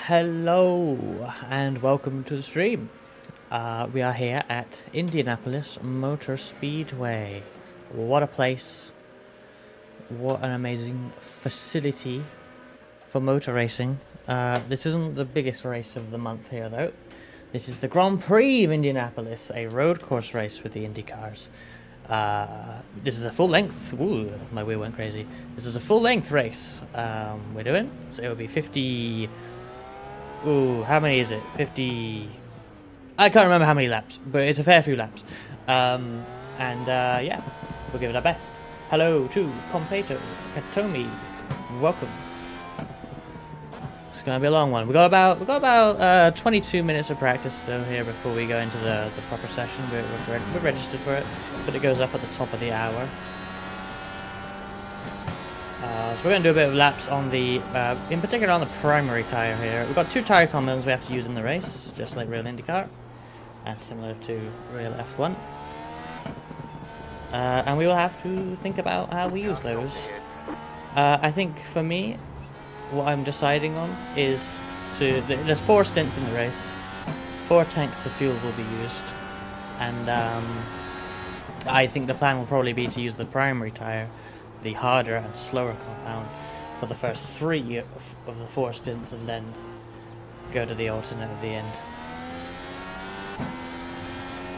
Hello and welcome to the stream. We are here at Indianapolis Motor Speedway. What a place. What an amazing facility for motor racing. This isn't the biggest race of the month here though. This is the Grand Prix of Indianapolis, a road course race with the Indy cars. This is a full length. Ooh, my wheel went crazy. This is a full length race we're doing. So it will be 50. Ooh, how many is it? 50. I can't remember how many laps, but it's a fair few laps. Yeah, we'll give it our best. Hello to Competo, Katomi. Welcome. It's gonna be a long one. We got about 22 minutes of practice still here before we go into the proper session. We're registered for it, but it goes up at the top of the hour. So we're going to do a bit of laps on the, in particular on the primary tyre here. We've got two tyre combos we have to use in the race, just like real IndyCar, and similar to real F1. And we will have to think about how we use those. I think for me, what I'm deciding on is there's 4 stints in the race, 4 tanks of fuel will be used, and I think the plan will probably be to use the primary tyre, the harder and slower compound, for the first 3 of the 4 stints, and then go to the alternate at the end.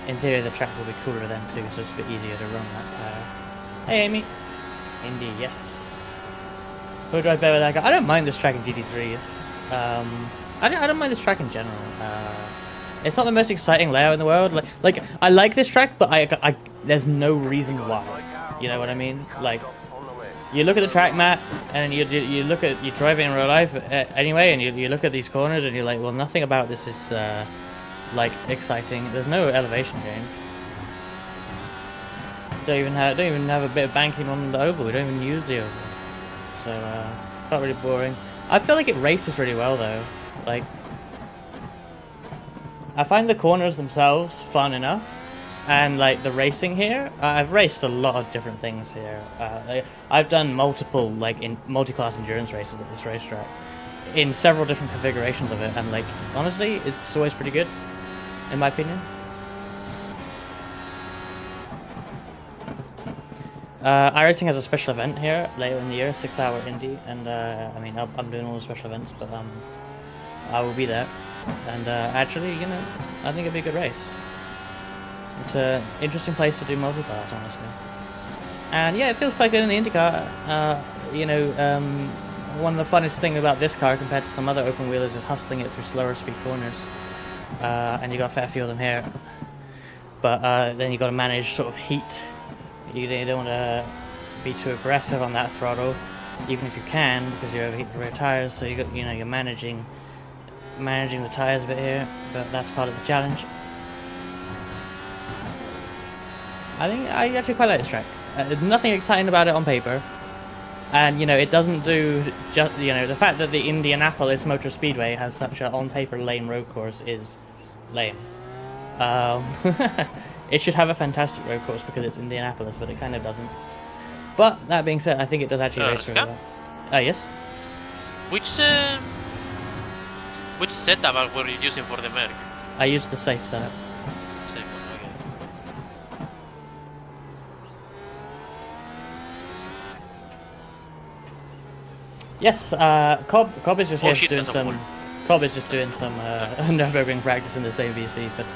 In theory, the track will be cooler then too, so it's a bit easier to run that tyre. Hey Amy! Indy, yes. Who drive better with that guy? I don't mind this track in GT3s. I don't mind this track in general. It's not the most exciting layout in the world. Like I like this track, but I there's no reason why. You know what I mean? Like, you look at the track map, and you drive it in real life anyway, and you look at these corners, and you're like, well, nothing about this is like exciting. There's no elevation change. Don't even have a bit of banking on the oval. We don't even use the oval, so not really boring. I feel like it races really well though. Like, I find the corners themselves fun enough. And like the racing here, I've raced a lot of different things here. I've done multiple multi-class endurance races at this racetrack in several different configurations of it, and like honestly, it's always pretty good, in my opinion. iRacing has a special event here later in the year, 6-hour Indy, and I mean I'm doing all the special events, but I will be there, and actually, you know, I think it'll be a good race. It's an interesting place to do multiclass, honestly. And yeah, it feels quite good in the IndyCar. You know, one of the funnest things about this car compared to some other open wheelers is hustling it through slower speed corners. And you got a fair few of them here. But then you got to manage sort of heat. You don't want to be too aggressive on that throttle, even if you can, because you overheat the rear tires. So you're managing the tires a bit here, but that's part of the challenge. I actually quite like this track. There's nothing exciting about it on paper, and you know it doesn't do just the fact that the Indianapolis Motor Speedway has such an on-paper lame road course is lame. It should have a fantastic road course because it's Indianapolis, but it kind of doesn't. But that being said, I think it does actually race really well. Yes. Which setup were you using for the Merc? I used the safe setup. Yes, Cobb is just here doing some. Cobb is just doing some Nürburgring practice in the same VC, but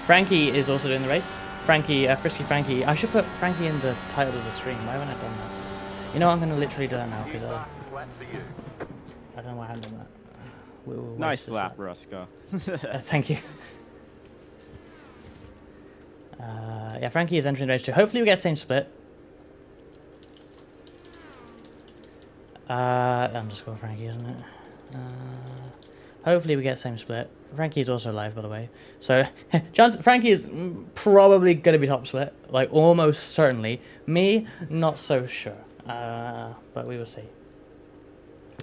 Frankie is also doing the race. Frankie, Frisky Frankie. I should put Frankie in the title of the stream. Why haven't I done that? You know, I'm going to literally do that now because I don't know why I haven't done that. Nice lap, Reska. Thank you. Yeah, Frankie is entering race 2. Hopefully, we get the same split. Underscore Frankie, isn't it? Hopefully we get same split. Frankie is also live, by the way. So, Frankie is probably going to be top split. Like, almost certainly. Me, not so sure. But we will see.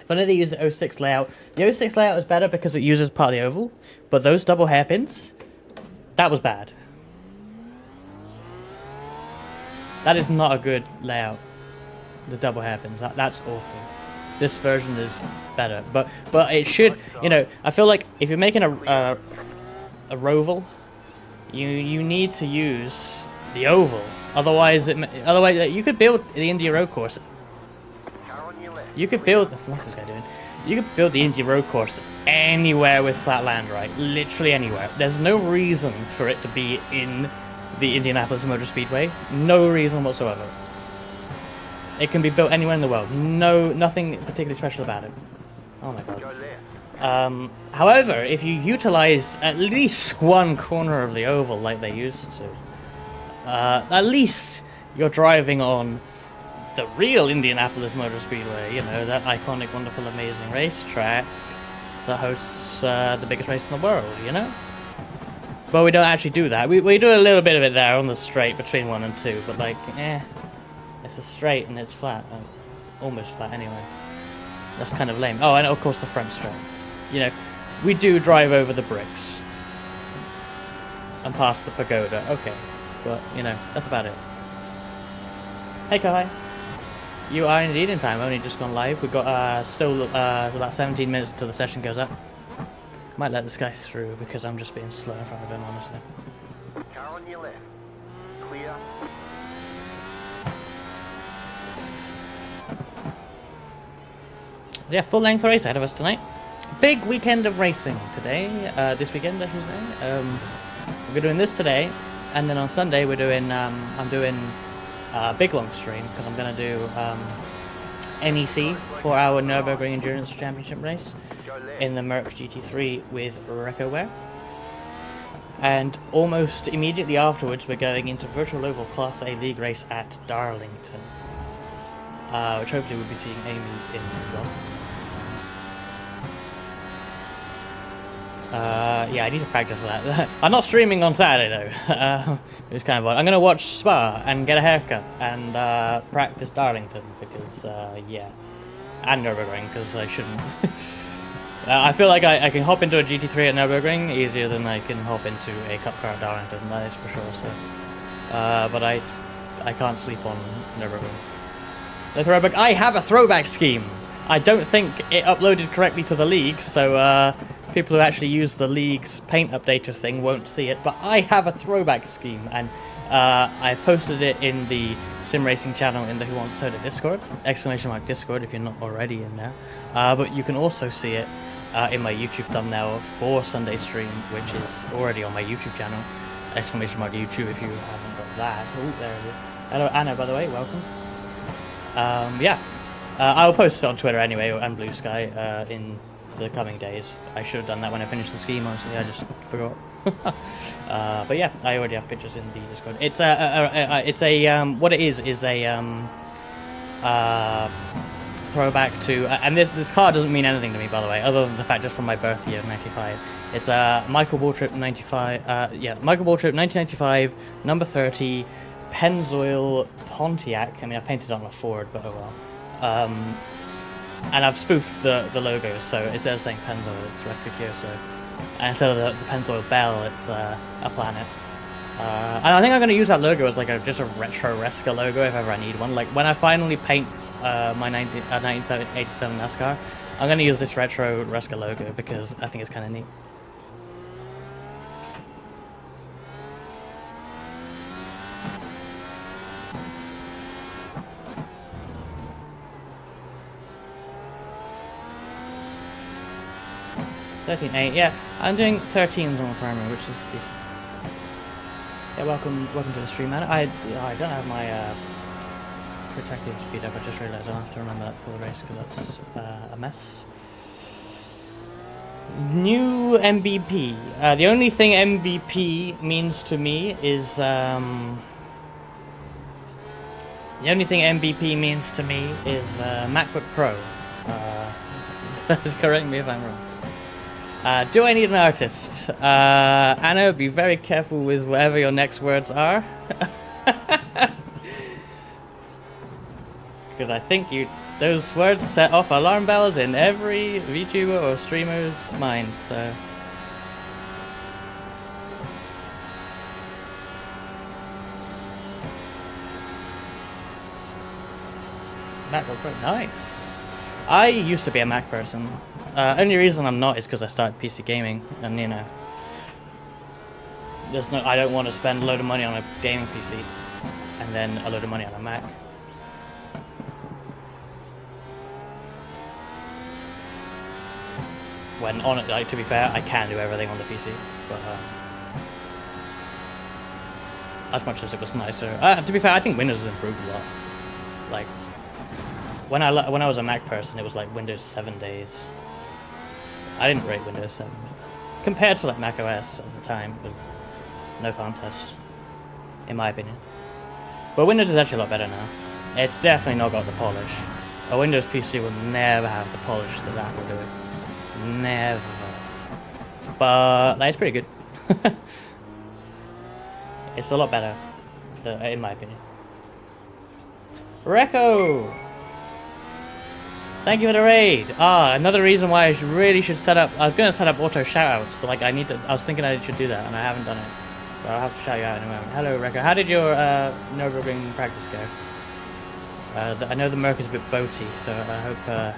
If only they use the 06 layout. The 06 layout is better because it uses part of the oval. But those double hairpins, that was bad. That is not a good layout. The double hairpins, that's awful. this version is better. But it should, you know, I feel like if you're making a roval, you need to use the oval. Otherwise you could build the Indy road course. You could build, what's this guy doing? You could build the Indy road course anywhere with flat land, right? Literally anywhere. There's no reason for it to be in the Indianapolis Motor Speedway. No reason whatsoever. It can be built anywhere in the world. Nothing particularly special about it. Oh my god. However, if you utilize at least one corner of the oval like they used to, at least you're driving on the real Indianapolis Motor Speedway, you know, that iconic, wonderful, amazing racetrack that hosts the biggest race in the world, you know? But we don't actually do that. We do a little bit of it there on the straight between 1 and 2, but like, it's a straight and it's flat. Almost flat anyway. That's kind of lame. Oh, and of course the front straight. You know, we do drive over the bricks. And past the pagoda, okay. But, you know, that's about it. Hey Kai. You are indeed in time, only just gone live. We've got still about 17 minutes until the session goes up. Might let this guy through because I'm just being slow in front of him, honestly. Car on your left. Clear. Yeah, full length race ahead of us tonight. Big weekend of racing today. This weekend, I should say. We're doing this today, and then on Sunday we're doing. I'm doing a big long stream because I'm gonna do NEC for our Nürburgring Endurance Championship race in the Merc GT3 with Reska. And almost immediately afterwards, we're going into Virtual Oval Class A League race at Darlington, which hopefully we'll be seeing Amy in as well. Yeah, I need to practice for that. I'm not streaming on Saturday though. It's kind of odd. I'm gonna watch Spa and get a haircut and practice Darlington because yeah, and Nürburgring because I shouldn't. I feel like I can hop into a GT3 at Nürburgring easier than I can hop into a Cup car at Darlington. That is for sure. So, but I can't sleep on Nürburgring. The throwback. I have a throwback scheme. I don't think it uploaded correctly to the league, so people who actually use the league's paint updater thing won't see it. But I have a throwback scheme, and I've posted it in the Sim Racing channel in the Who Wants Soda Discord, !Discord if you're not already in there. But you can also see it in my YouTube thumbnail for Sunday stream, which is already on my YouTube channel, !YouTube if you haven't got that. Oh, there it is. Hello Anna, by the way, welcome. Yeah, I'll post it on Twitter anyway, and Blue Sky in the coming days. I should have done that when I finished the scheme, honestly, I just forgot. But yeah, I already have pictures in the Discord. It's what it is a throwback to, and this car doesn't mean anything to me, by the way, other than the fact just from my birth year, 95. It's Michael Waltrip 95, yeah, Michael Waltrip 1995, number 30, Pennzoil Pontiac. I mean, I painted it on a Ford, but oh well. And I've spoofed the logos, so instead of saying Pennzoil, it's Reska Kyoso. And instead of the Pennzoil bell, it's a planet. And I think I'm going to use that logo as like just a retro Reska logo if ever I need one. Like when I finally paint my 1987 NASCAR, I'm going to use this retro Reska logo because I think it's kind of neat. $13.8, yeah, I'm doing 13s on the primary, which is decent. Yeah, welcome to the stream, man. I don't have my protective feed up. I just realised I'll have to remember that for the race because that's a mess. New MVP. The only thing MVP means to me is MacBook Pro. Correct me if I'm wrong. Do I need an artist? Anna, be very careful with whatever your next words are. Because I think those words set off alarm bells in every VTuber or streamer's mind, so... MacBook Pro, nice. I used to be a Mac person. Only reason I'm not is because I started PC gaming, and you know, I don't want to spend a load of money on a gaming PC, and then a load of money on a Mac. When on it, like, to be fair, I can do everything on the PC, but as much as it was nicer. To be fair, I think Windows has improved a lot. Like when I was a Mac person, it was like Windows 7 days. I didn't rate Windows 7 compared to like Mac OS at the time. But no contest, in my opinion. But Windows is actually a lot better now. It's definitely not got the polish. A Windows PC will never have the polish that will do it. Never. But like, it's pretty good. It's a lot better, in my opinion. Reko! Thank you for the raid. Another reason why I really should set up. I was going to set up auto shoutouts. So like I was thinking I should do that, and I haven't done it. But I'll have to shout you out in a moment. Hello, Reko. How did your Nürburgring practice go? I know the Merc is a bit boaty, so I hope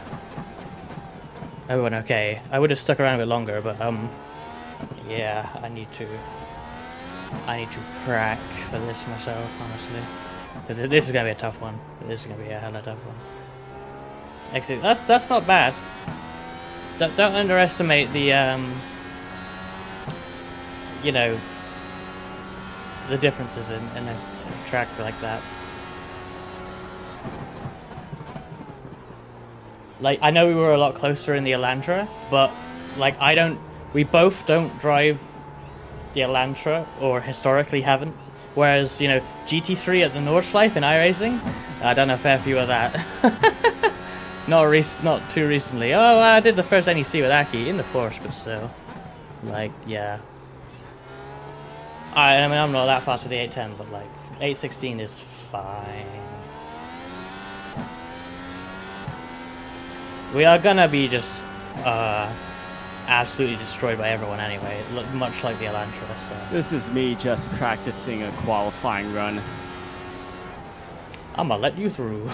everyone okay. I would have stuck around a bit longer, but yeah, I need to crack for this myself, honestly. This is gonna be a tough one. This is gonna be a hella tough one. Exit. That's not bad. Don't underestimate the you know, the differences in a track like that. Like, I know we were a lot closer in the Elantra, but like we both don't drive the Elantra, or historically haven't. Whereas, you know, GT3 at the Nordschleife in iRacing, I done a fair few of that. Not too recently. Oh, I did the first NEC with Aki in the Porsche, but still. Like, yeah. I mean, I'm not that fast with the 810, but like, 816 is fine. We are gonna be just absolutely destroyed by everyone anyway, much like the Elantra. So. This is me just practicing a qualifying run. I'm gonna let you through.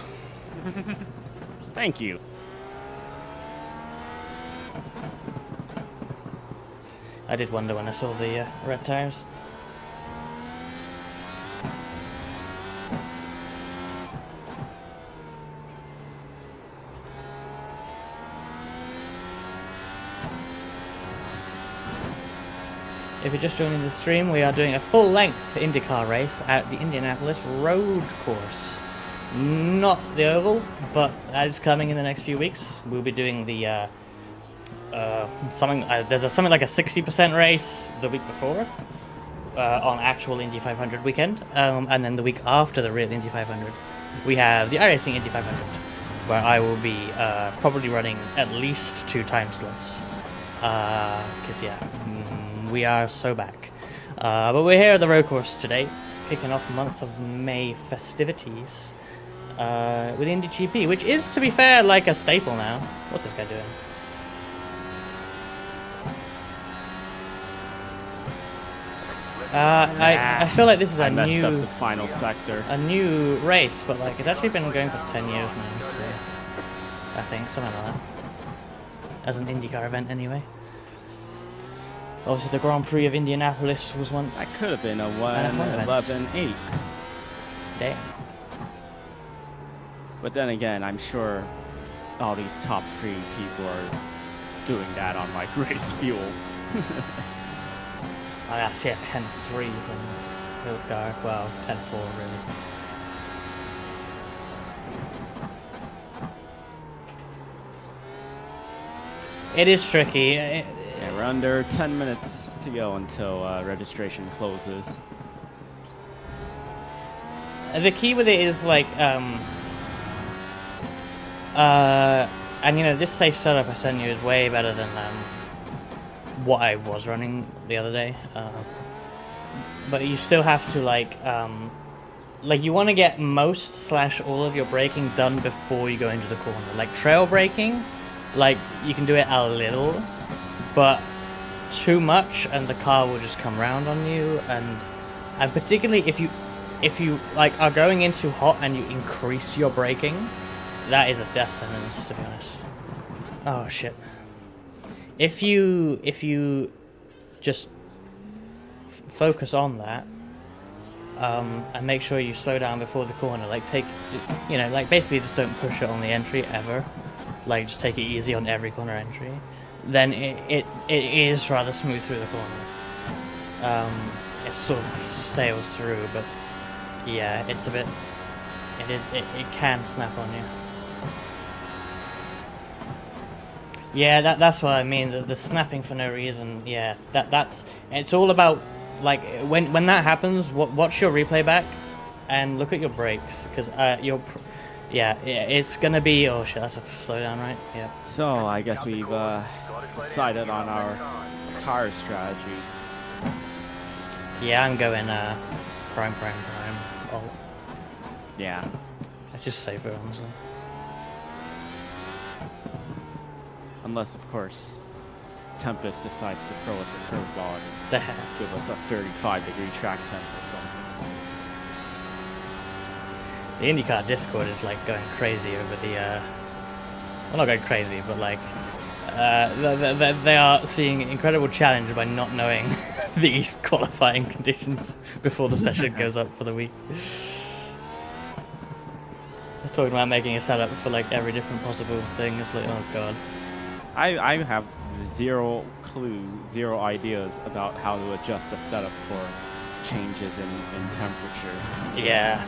Thank you. I did wonder when I saw the red tires. If you're just joining the stream, we are doing a full-length IndyCar race at the Indianapolis road course. Not the oval, but that is coming in the next few weeks. We'll be doing the there's something like a 60% race the week before on actual Indy 500 weekend, and then the week after the real Indy 500, we have the iRacing Indy 500, where I will be probably running at least 2 time slots. Because yeah. We are so back. But we're here at the road course today, kicking off month of May festivities with Indy GP, which is, to be fair, like a staple now. What's this guy doing? I feel like this is I messed up the final sector. a new race, but like it's actually been going for 10 years now. So I think something like that. As an IndyCar event, anyway. Obviously, the Grand Prix of Indianapolis was once. That could have been a 1:11.8. Damn. But then again, I'm sure all these top 3 people are doing that on like race fuel. I actually had 10.3 from Hildgar. Well, 10.4 really. It is tricky. Yeah, we're under 10 minutes to go until registration closes. The key with it is like, and you know, this safe setup I sent you is way better than what I was running the other day. But you still have to like you want to get most / all of your braking done before you go into the corner. Like trail braking, like you can do it a little, but too much and the car will just come round on you, and particularly if you like are going in too hot and you increase your braking, That is a death sentence, to be honest. Oh shit. If you just focus on that, and make sure you slow down before the corner, like like basically just don't push it on the entry ever, like just take it easy on every corner entry, then it is rather smooth through the corner. It sort of sails through, but yeah, it's a bit, it can snap on you. Yeah, that's what I mean. The snapping for no reason. Yeah, that's. It's all about like when that happens. Watch your replay back, and look at your brakes because yeah, it's gonna be. Oh shit, that's a slowdown, right? Yeah. So I guess we've decided on our tire strategy. Yeah, I'm going prime. Oh, Yeah. let's just save it, honestly. Unless, of course, Tempest decides to throw us a curveball and The heck. give us a 35-degree track temp or something. The IndyCar Discord is like going crazy over the. Well, not going crazy, but like they are seeing incredible challenge by not knowing the qualifying conditions before the session goes up for the week. They're talking about making a setup for like every different possible thing. It's like, oh god. I have zero clue, zero ideas about how to adjust a setup for changes in temperature. Yeah.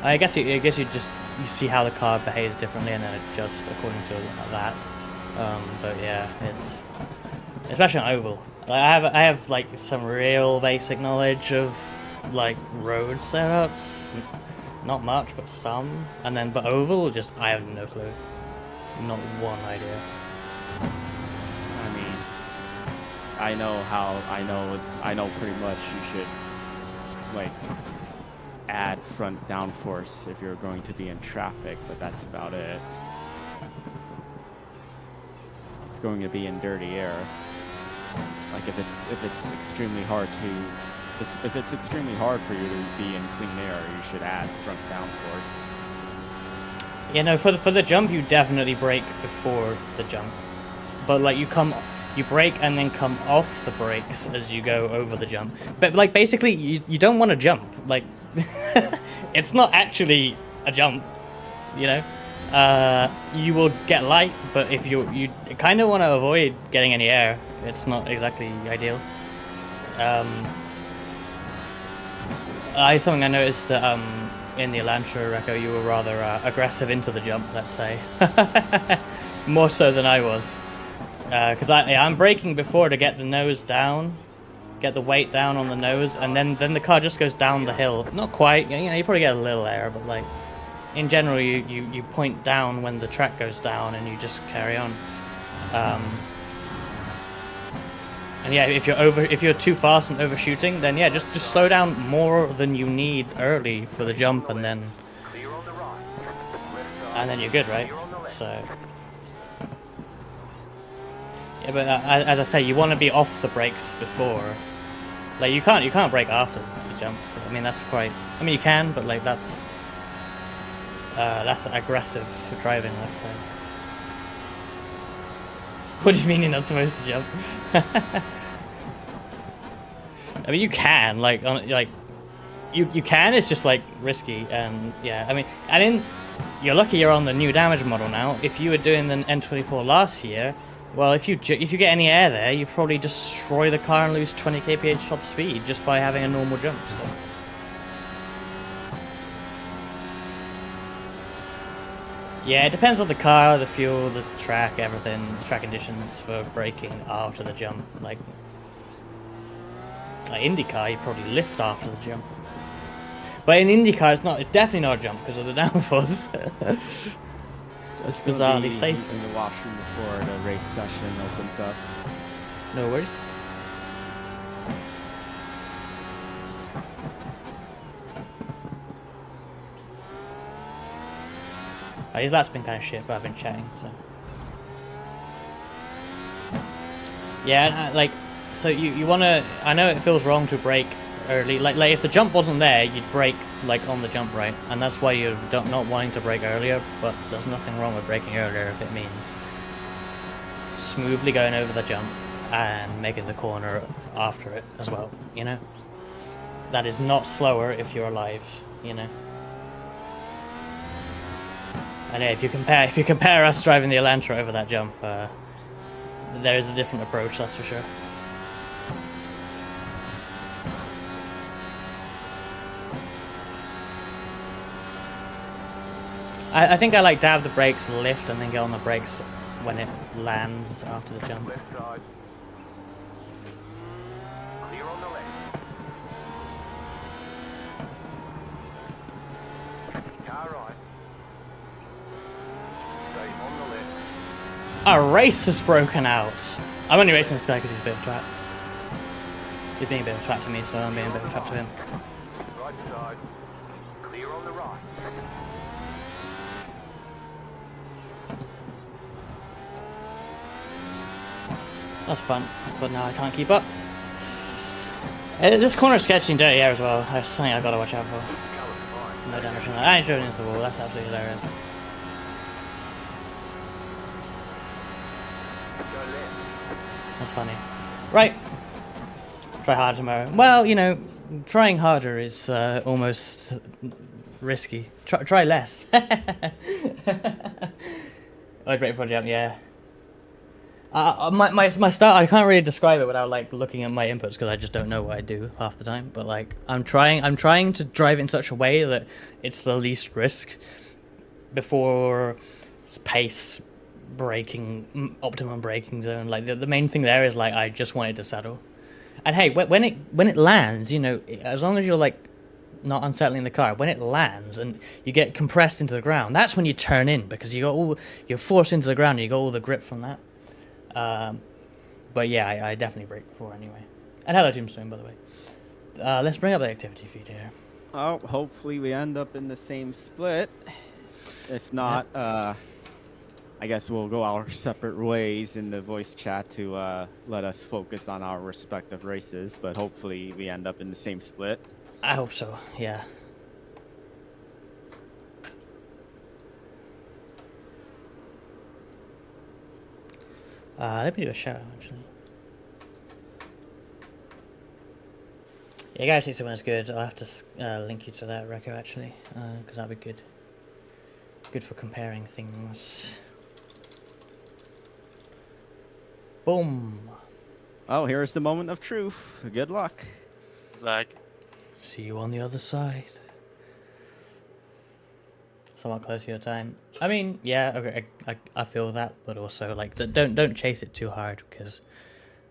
I guess you just you see how the car behaves differently and then adjust according to that. But yeah, it's especially on oval. Like, I have like some real basic knowledge of like road setups, not much, but some. And then but oval, just I have no clue, not one idea. I mean, I know pretty much you should like add front downforce if you're going to be in traffic, but that's about it. If you're going to be in dirty air, like if it's extremely hard for you to be in clean air, you should add front downforce. Yeah, no, for the jump, you definitely brake before the jump, but like you brake and then come off the brakes as you go over the jump. But like basically, you don't want to jump. Like it's not actually a jump, you know. You will get light, but if you kind of want to avoid getting any air, it's not exactly ideal. Something I noticed in the Elantra, Resko, you were rather aggressive into the jump, let's say. More so than I was. Because I'm braking before to get the nose down, get the weight down on the nose, and then the car just goes down the hill. Not quite, you know, you probably get a little air, but like, in general, you point down when the track goes down and you just carry on. And yeah, if you're too fast and overshooting, then yeah, just slow down more than you need early for the jump, and then you're good, right? So yeah, but as I say, you want to be off the brakes before. Like you can't brake after the jump. I mean that's quite. I mean you can, but like that's aggressive driving, let's say. What do you mean you're not supposed to jump? I mean, you can, you can, it's just, like, risky, and, yeah, I mean, you're lucky you're on the new damage model now. If you were doing the N24 last year, well, if you get any air there, you probably destroy the car and lose 20 kph top speed just by having a normal jump, so. Yeah, it depends on the car, the fuel, the track, everything, the track conditions for braking after the jump. Like IndyCar, you probably lift after the jump. But in IndyCar, it's definitely not a jump because of the downforce. It's bizarrely safe. Using the washroom before the race session opens up. No worries. His lap's been kind of shit, but I've been chatting, so. Yeah, like, so you want to, I know it feels wrong to brake early. Like if the jump wasn't there, you'd brake like on the jump, right? And that's why you're not wanting to brake earlier. But there's nothing wrong with braking earlier if it means smoothly going over the jump and making the corner after it as well. You know, that is not slower if you're alive. You know. And yeah, if you compare us driving the Elantra over that jump, there is a different approach, that's for sure. I think I like dab the brakes, lift, and then get on the brakes when it lands after the jump. Left side. Clear on the left. Car right. Stay on the left. A race has broken out! I'm only racing this guy because he's a bit of a twat. He's being a bit of a twat to me, so I'm being a bit of a twat to him. Right side. Clear on the right. That's fun, but now I can't keep up. This corner is sketchy and dirty here as well. That's something I've got to watch out for. Colour's fine. No damage from that. I ain't showing into the wall, that's absolutely hilarious. Go left. That's funny. Right. Try harder tomorrow. Well, you know, trying harder is almost risky. Try less. I'd wait for a jump, yeah. My start, I can't really describe it without like looking at my inputs because I just don't know what I do half the time. But like I'm trying to drive in such a way that it's the least risk before it's pace, braking, optimum braking zone. Like the main thing there is like I just want it to settle. And hey, when it lands, you know, as long as you're like not unsettling the car, when it lands and you get compressed into the ground, that's when you turn in because you're forced into the ground and you got all the grip from that. But yeah, I definitely brake before anyway. And hello Tombstone, by the way. Let's bring up the activity feed here. Oh, hopefully we end up in the same split. If not, I guess we'll go our separate ways in the voice chat to let us focus on our respective races. But hopefully we end up in the same split. I hope so, yeah. Let me do a shout out, actually. Yeah, you guys see someone that's good. I'll have to link you to that, Reska, actually, because that'd be good. Good for comparing things. Boom. Oh, here's the moment of truth. Good luck. Like, See you on the other side. Somewhat close to your time. I mean, yeah, okay, I feel that, but also like don't chase it too hard because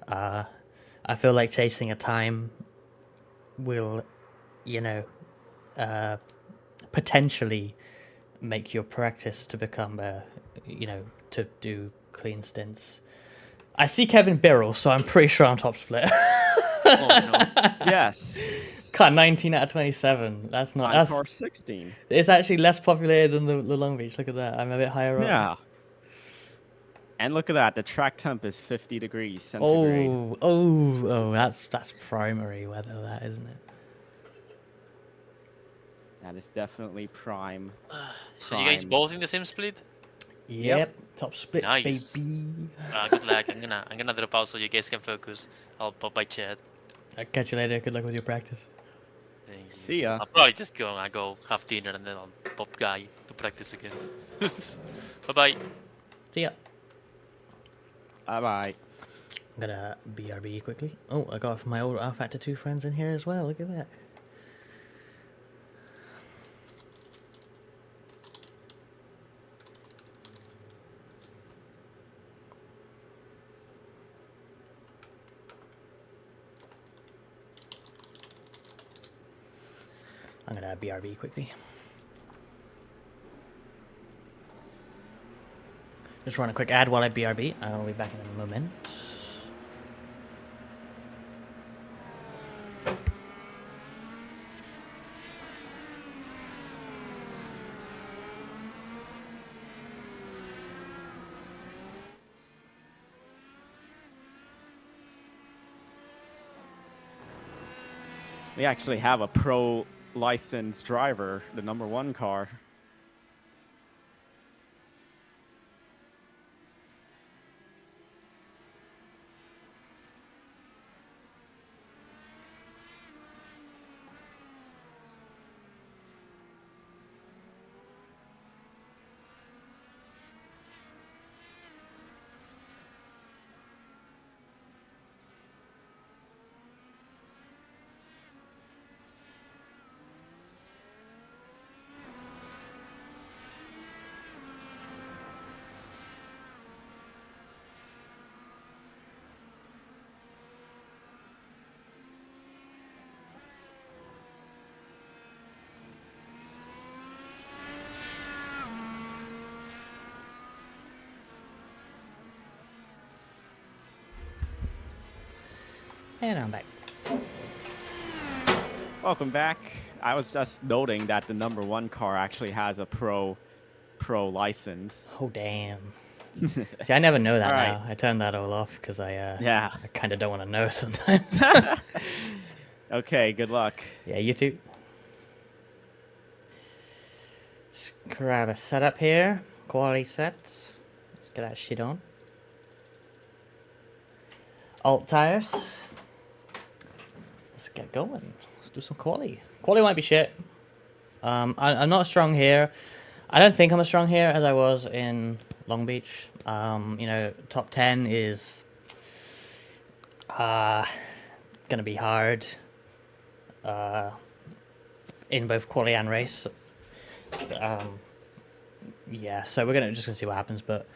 I feel like chasing a time will, you know, potentially make your practice to become you know, to do clean stints. I see Kevin Birrell, so I'm pretty sure I'm top split. oh no. Yes. Cut 19 out of 27. That's not. I'm That's 16. It's actually less populated than the Long Beach. Look at that. I'm a bit higher up. Yeah. And look at that. The track temp is 50 degrees centigrade. Oh! That's primary weather, that isn't it? That is definitely prime. So you guys both in the same split? Yep. Top split, Nice. baby. Good luck. I'm gonna drop out so you guys can focus. I'll pop by chat. I'll catch you later. Good luck with your practice. See ya. I'll probably just go have dinner and then I'll pop guy to practice again. Bye bye. See ya. Bye-bye. I'm gonna BRB quickly. Oh, I got my old R Factor 2 friends in here as well. Look at that. I'm gonna BRB quickly. Just run a quick ad while I BRB. I'll be back in a moment. We actually have a pro licensed driver, the #1 car. And I'm back. Welcome back. I was just noting that the #1 car actually has a pro license. Oh damn. See, I never know that All right. now. I turned that all off because I Yeah. I kind of don't want to know sometimes. Okay, good luck. Yeah, you too. Just grab a setup here. Quality sets. Let's get that shit on. Alt tires. Let's get going. Let's do some quali. Quali might be shit. I'm not strong here. I don't think I'm as strong here as I was in Long Beach. You know, top 10 is gonna be hard in both quali and race. Yeah, so we're just gonna see what happens, but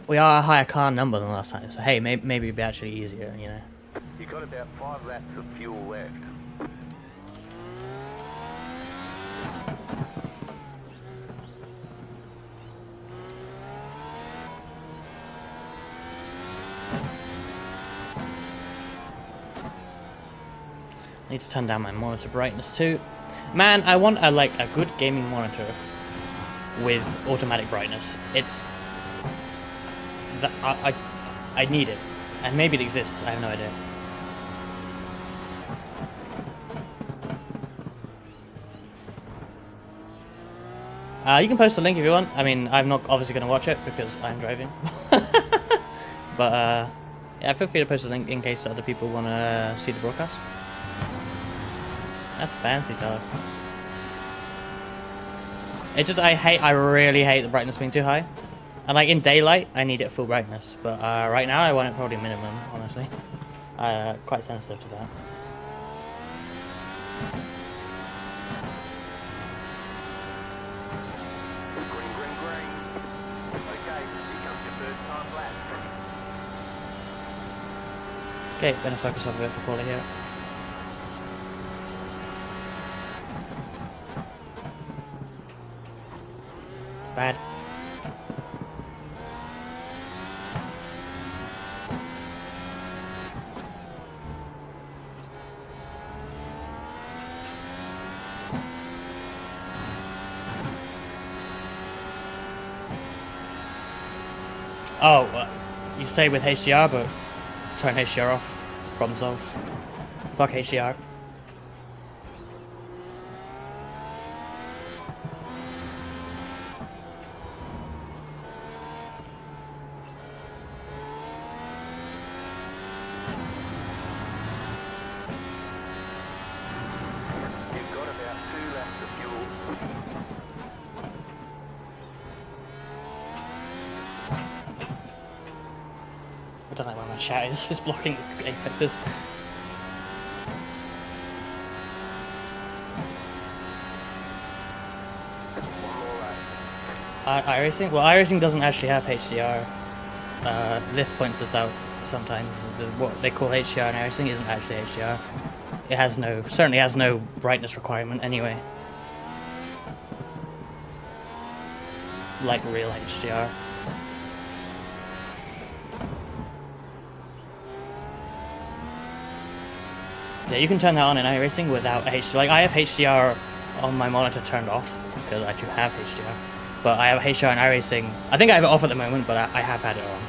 we are a higher car number than last time, so hey, maybe it'd be actually easier, you know. You got about 5 laps of fuel left. I need to turn down my monitor brightness too. Man, I want a good gaming monitor with automatic brightness. It's that I need it, and maybe it exists. I have no idea. You can post a link if you want. I mean, I'm not obviously going to watch it because I'm driving. But yeah, feel free to post a link in case other people want to see the broadcast. That's fancy, dog. It just, I really hate the brightness being too high. And like in daylight, I need it full brightness. But right now, I want it probably minimum, honestly. Quite sensitive to that. Green, green, green. Okay, here comes your first time lap. Okay, gonna focus on a bit for quality here. Bad. Oh, you say with HDR, but turn HDR off. Problem solved. Fuck HDR. You've got about 2 laps of fuel. I don't know where my chat is. It's blocking apexes. One more lap. iRacing? Well, iRacing doesn't actually have HDR. Lyft points this out sometimes. What they call HDR in iRacing isn't actually HDR. It has certainly has no brightness requirement anyway. Like real HDR. Yeah, you can turn that on in iRacing without HDR. Like, I have HDR on my monitor turned off because I do have HDR. But I have HDR in iRacing. I think I have it off at the moment, but I have had it on.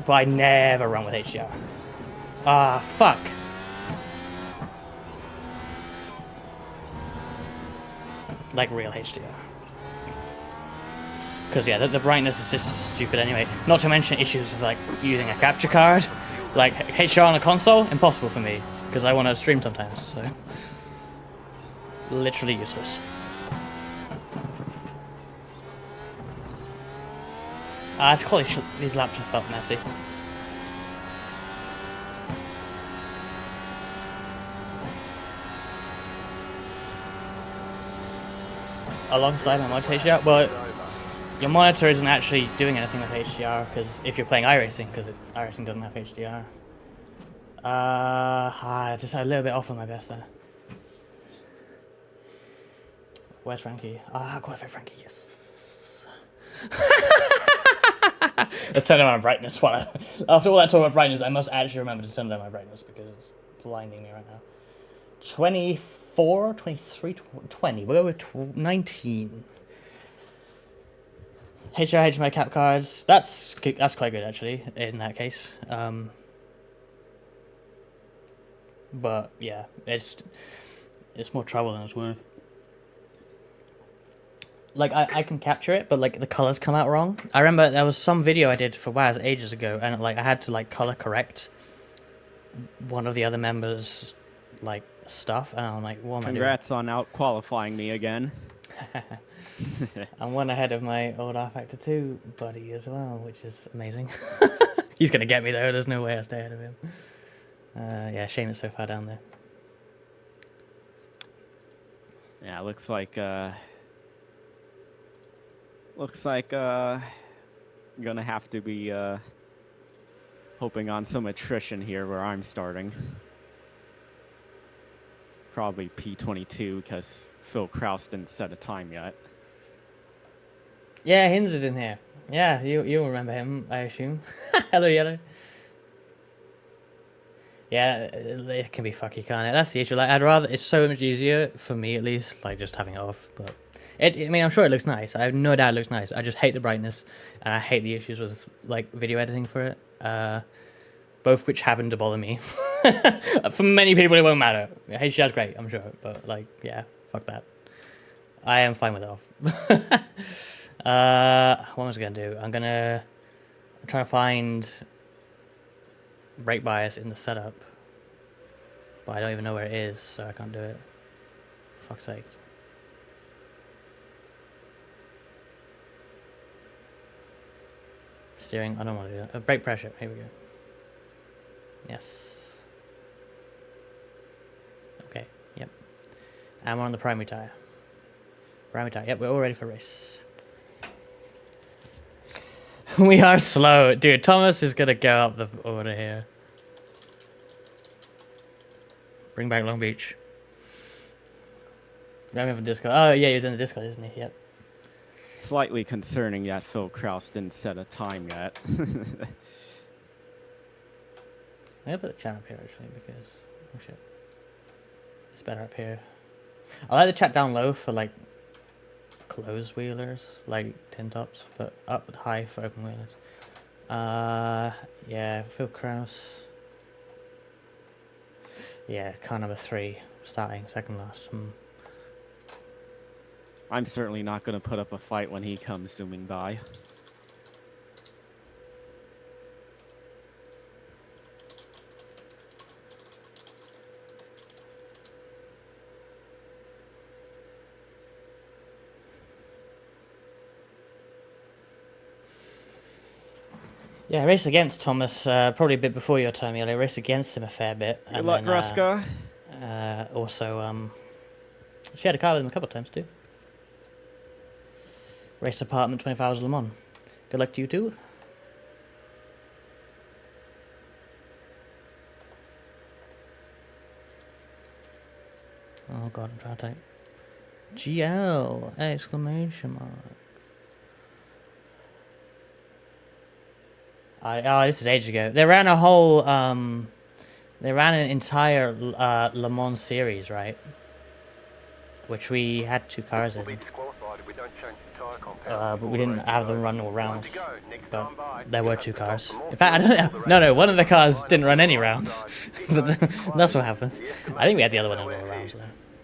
But I never run with HDR. Ah, fuck. Like real HDR. Because yeah, the brightness is just stupid anyway. Not to mention issues with like using a capture card. Like HDR on a console, impossible for me. Because I want to stream sometimes, so. Literally useless. It's quality these laps have felt messy. Alongside my monitor HDR? Well, your monitor isn't actually doing anything with HDR because if you're playing iRacing, because iRacing doesn't have HDR. Just a little bit off on my best there. Where's Frankie? Qualify Frankie, yes. Let's turn down my brightness. After all that talk about brightness, I must actually remember to turn down my brightness because it's blinding me right now. 24, 23, 20. We'll go with 19. HDR, HDMI cap cards. That's quite good actually in that case. But yeah, it's more trouble than it's worth. Like I can capture it, but like the colors come out wrong. I remember there was some video I did for WAS ages ago, and like I had to like color correct one of the other members' like stuff, and I'm like, what am I doing? Congrats on out qualifying me again. I'm one ahead of my old R Factor 2 buddy as well, which is amazing. He's gonna get me though. There's no way I stay ahead of him. Yeah, shame it's so far down there. Yeah, looks like gonna have to be hoping on some attrition here where I'm starting. Probably P22 because Phil Kraus didn't set a time yet. Yeah, Hinz is in here. Yeah, you'll remember him, I assume. Hello, Yellow. Yeah, it can be fucky, can't it? That's the issue. Like, it's so much easier for me at least, like just having it off. But I mean, I'm sure it looks nice. I have no doubt it looks nice. I just hate the brightness, and I hate the issues with like video editing for it. Both which happen to bother me. For many people, it won't matter. HDR's great, I'm sure, but like, yeah, fuck that. I am fine with it off. What was I gonna do? I'm trying to find brake bias in the setup, but I don't even know where it is, so I can't do it. Fuck's sake. Steering, I don't want to do that. Brake pressure, here we go. Yes. Okay, yep. And we're on the primary tire. Primary tire, yep, we're all ready for race. We are slow. Dude, Thomas is gonna go up the order here. Bring back Long Beach. We have a Discord. Oh, yeah, he was in the Discord, isn't he? Yep. Slightly concerning that Phil Kraus didn't set a time yet. I'm gonna put the chat up here actually because oh shit, it's better up here. I like the chat down low for like closed wheelers, like tin tops, but up high for open wheelers. Yeah, Phil Kraus. Yeah, car number 3, starting second last. I'm certainly not going to put up a fight when he comes zooming by. Yeah, race against Thomas, probably a bit before your time, I race against him a fair bit. Good luck, Reska. Also, shared a car with him a couple of times too. Race apartment 24 hours Le Mans. Good luck to you too. Oh god, I'm trying to type. GL! Exclamation mark. Oh, this is ages ago. They ran a whole, they ran an entire Le Mans series, right? Which we had 2 cars in. Will be disqualified if we Don't change the tyre compound. but we didn't have them run all rounds. To go. Next But time by, there were cut 2 the top cars. for more In fact, I fuel don't for the know. No, rest one of the of cars the didn't run any line. rounds. But that's what happens. I think we had the other one in all rounds though.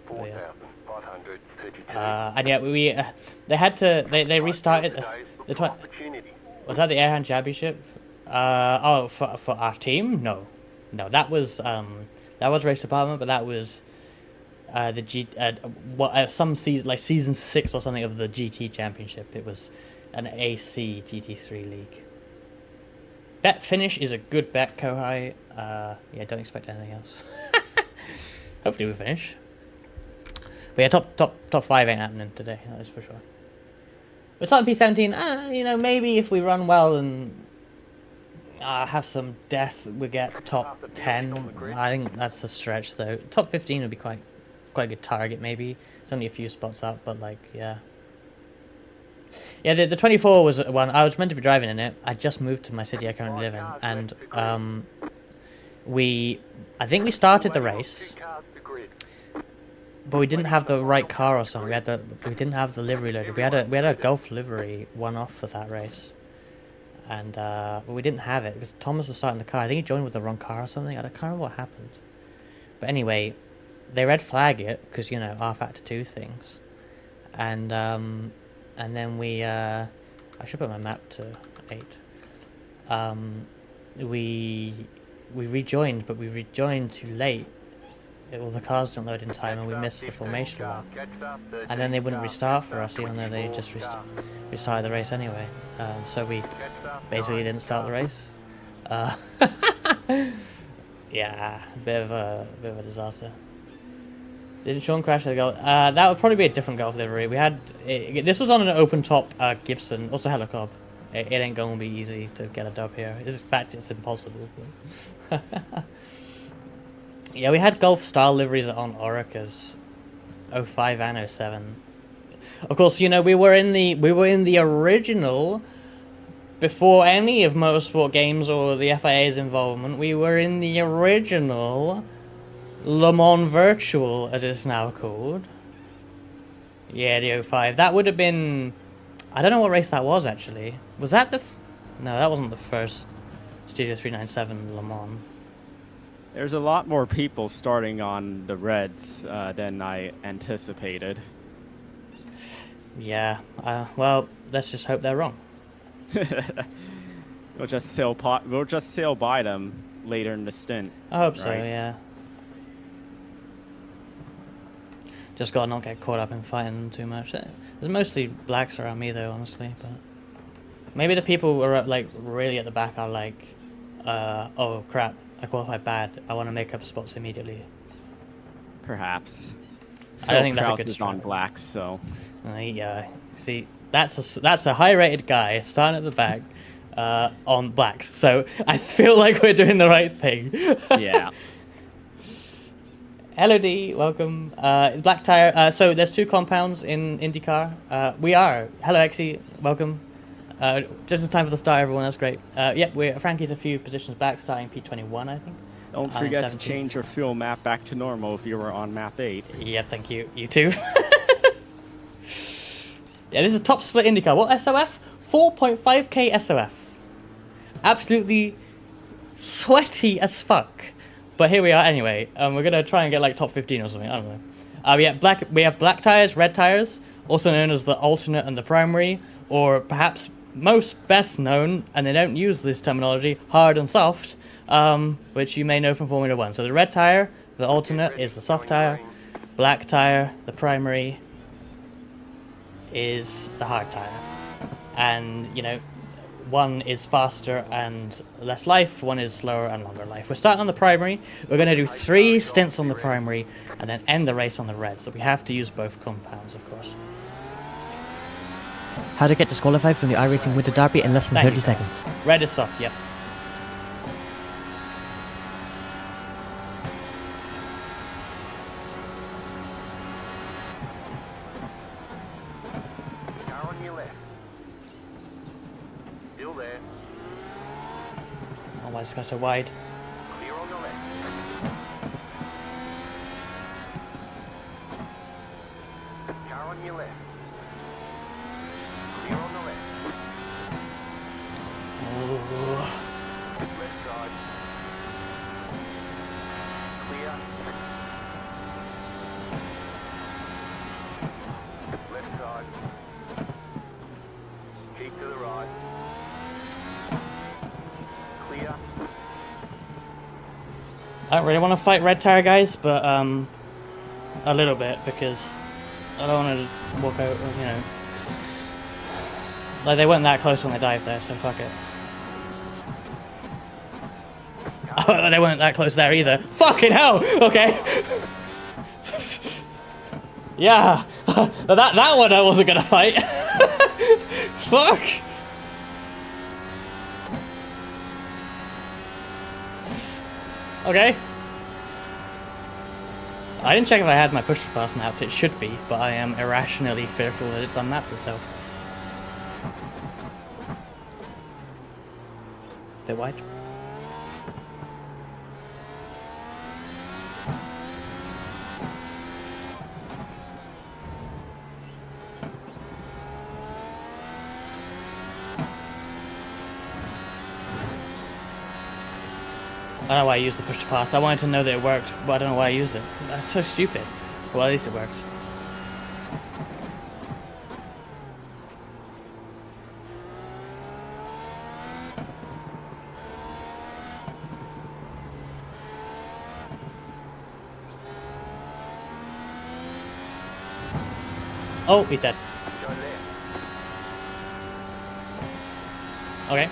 But yeah. 4,532. And yeah, they had to. They restarted. The Opportunity. Was that the Airhand Championship? Oh, for our team? No, that was race department, but that was some season, like season 6 or something of the GT Championship. It was an AC GT3 league. Bet finish is a good bet, Kohai. Yeah, don't expect anything else. Hopefully we finish. But yeah, top 5 ain't happening today. That is for sure. We're talking P17. You know, maybe if we run well and have some death, we get top 10. I think that's a stretch though. Top 15 would be quite a good target. Maybe it's only a few spots up, but like yeah. The 24 was one I was meant to be driving in it. I just moved to my city I currently live in, and I think we started the race, but we didn't have the right car or something. We didn't have the livery loaded. We had a Golf livery one off for that race, and but we didn't have it because Thomas was starting the car. I think he joined with the wrong car or something. I can't remember what happened. But anyway, they red flag it because you know R factor 2 things, and then we I should put my map to 8. We rejoined, but we rejoined too late. All the cars didn't load in time, and we missed the formation lap. And then they wouldn't restart for us, even though they just restarted the race anyway. So we basically didn't start the race. Yeah, a bit of a disaster. Didn't Sean crash the Golf? That would probably be a different Golf livery. We had this was on an open top Gibson, also Helicob. It ain't going to be easy to get a dub here. In fact, it's impossible. Yeah, we had Golf style liveries on Oricas, 05 and 07. Of course, you know we were in the original. Before any of Motorsport Games or the FIA's involvement, we were in the original Le Mans Virtual, as it's now called. Yeah, the 05. That would have been... I don't know what race that was, actually. Was that the... No, that wasn't the first Studio 397 Le Mans. There's a lot more people starting on the Reds than I anticipated. Yeah, well, let's just hope they're wrong. We'll just sail by them later in the stint. I hope so, right? yeah. Just gotta not get caught up in fighting them too much. There's mostly blacks around me though, honestly, but maybe the people who are like really at the back are like, oh crap, I qualified bad. I want to make up spots immediately. Perhaps. I don't think that's a good is on strat. blacks, so. Yeah, see, that's a high-rated guy starting at the back on blacks. So I feel like we're doing the right thing. Yeah. Hello D, welcome. Black tire. So there's 2 compounds in IndyCar. We are. Hello Exy, welcome. Just in time for the start, everyone. That's great. Yep, Frankie's a few positions back, starting P21, I think. Don't forget 17th. to change your fuel map back to normal if you were on map 8. Yeah, thank you. You too. Yeah, this is top split IndyCar. What SOF? 4.5k SOF. Absolutely sweaty as fuck. But here we are anyway. We're gonna try and get like top 15 or something. I don't know. We have black tires, red tires, also known as the alternate and the primary, or perhaps most best known, and they don't use this terminology, hard and soft, which you may know from Formula 1. So the red tire, the alternate, is the soft tire. Black tire, the primary, is the hard tire. And, you know, one is faster and less life, one is slower and longer life. We're starting on the primary. We're going to do 3 stints on the primary and then end the race on the red. So we have to use both compounds, of course. How to get disqualified from the iRacing Winter Derby in less than Thank 30 you. seconds. Red is soft, yep. Car on your left. Still there. Oh, why is this guy so wide? Clear on the left. Car on your left. Left side. Keep to the right. Clear. I don't really want to fight red tire guys, but a little bit, because I don't want to walk out, you know. Like, they weren't that close when they dived there, so fuck it. Oh, they weren't that close there either. Fucking hell! Okay. Yeah. that one I wasn't gonna fight. Fuck. Okay. I didn't check if I had my push to pass mapped. It should be, but I am irrationally fearful that it's unmapped itself. Bit wide. I don't know why I used the push to pass. I wanted to know that it worked, but I don't know why I used it. That's so stupid. Well, at least it works. Oh, he's dead. Go left. Okay.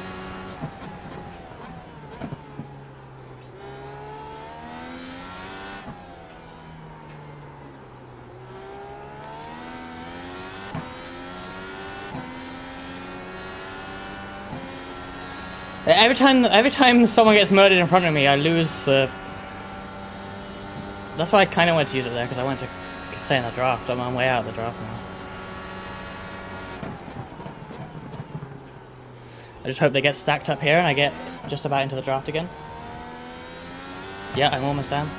Every time someone gets murdered in front of me, I lose the. That's why I kind of went to use it there, because I went to stay in the draft. I'm on my way out of the draft now. I just hope they get stacked up here and I get just about into the draft again. Yeah, I'm almost down.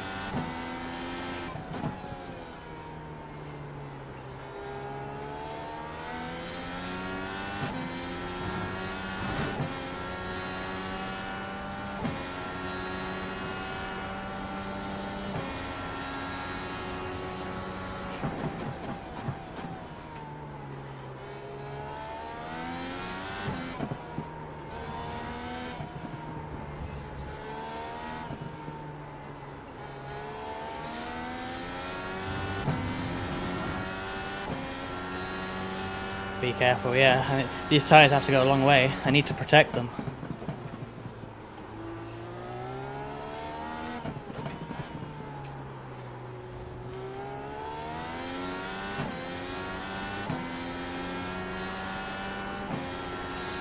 Be careful, yeah. I mean, these tires have to go a long way. I need to protect them.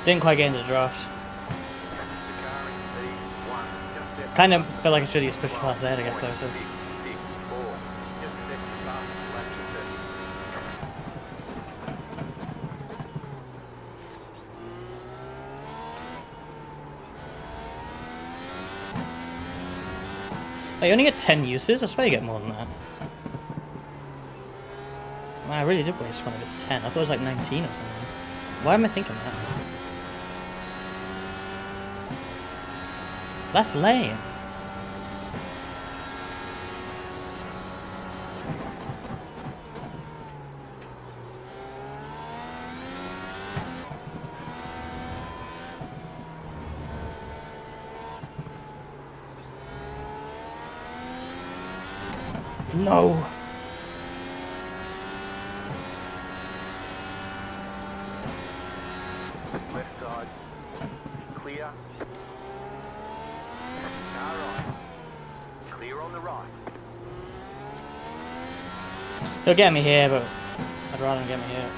Didn't quite get into the draft. Kind of feel like I should use push to pass there to get closer. You only get 10 uses? I swear you get more than that. Man, I really did waste one of its 10. I thought it was like 19 or something. Why am I thinking that? That's lame. No. Left side. Clear. Car right. Clear on the right. He'll get me here, but I'd rather him get me here.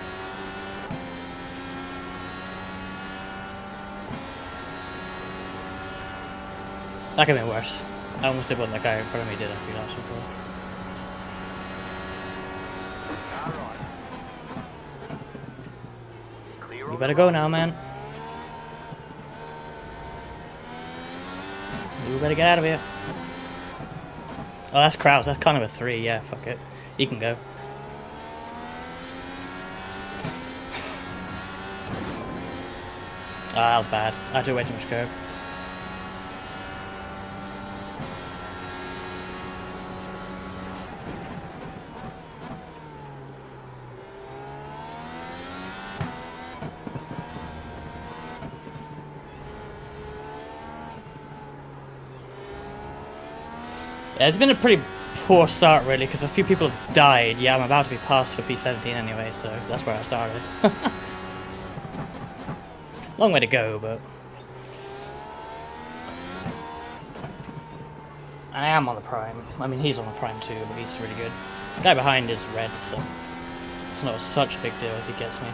That could have been worse. I almost did what that guy in front of me did after he last before. Car right. Clear You on better the go right. now, man. You better get out of here. Oh, that's Kraus. That's kind of a 3. Yeah, fuck it. He can go. Ah, that was bad. I took way too much curve. Yeah, it's been a pretty poor start, really, because a few people have died. Yeah, I'm about to be passed for P17 anyway, so that's where I started. Long way to go, but... I am on the Prime. I mean, he's on the Prime too, but he's really good. The guy behind is red, so it's not such a big deal if he gets me.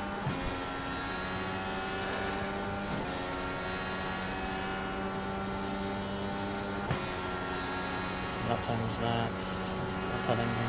What time was that? Not telling me.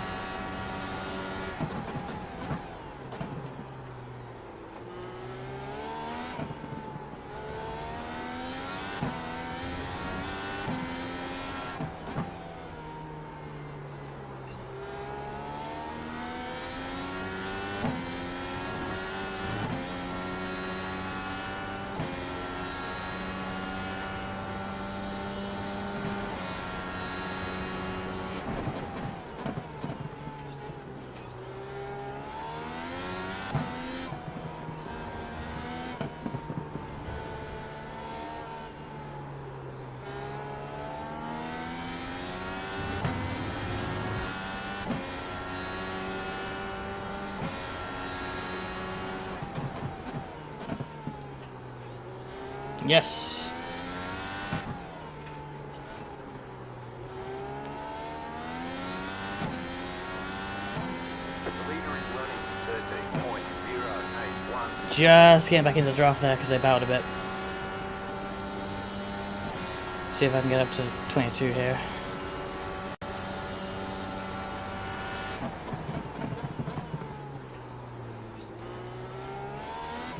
Yes. The leader is running 13.081. Just getting back into the draft there because they bowed a bit. See if I can get up to 22 here.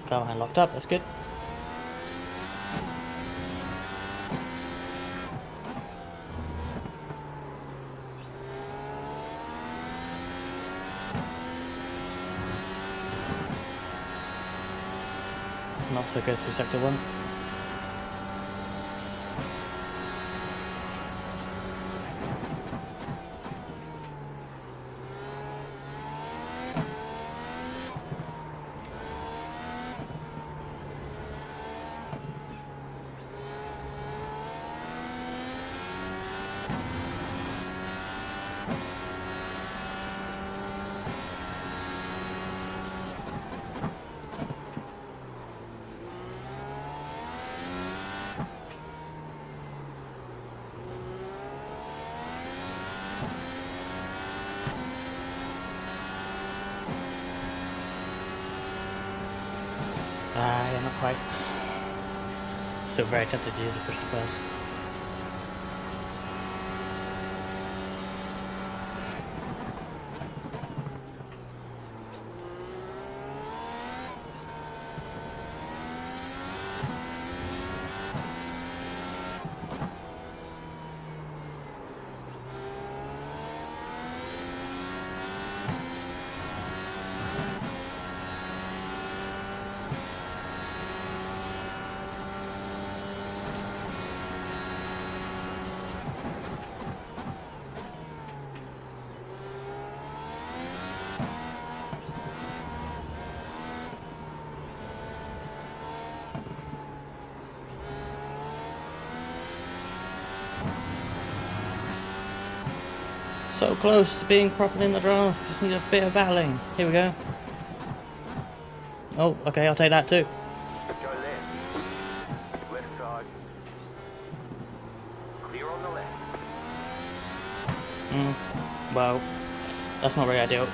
Car behind locked up, that's good. Not so good through sector 1. Yeah, not quite. Still very tempted to use a push to pass. So close to being properly in the draft, just need a bit of battling. Here we go. Oh, okay, I'll take that too. Go left. Left side. Clear on the left. Well, that's not very ideal.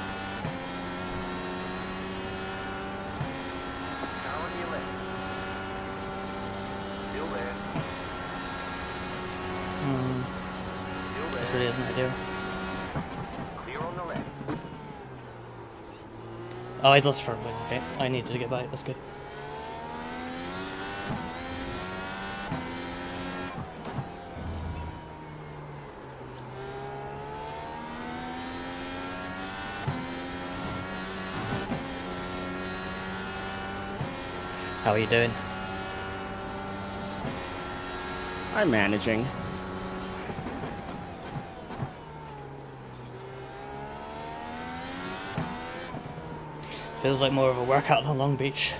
Car on your left. Still there. Still This there. really isn't ideal. Clear on the left. Oh, I lost front wing, okay. I needed to get by, that's good. How are you doing? I'm managing. Feels like more of a workout than Long Beach.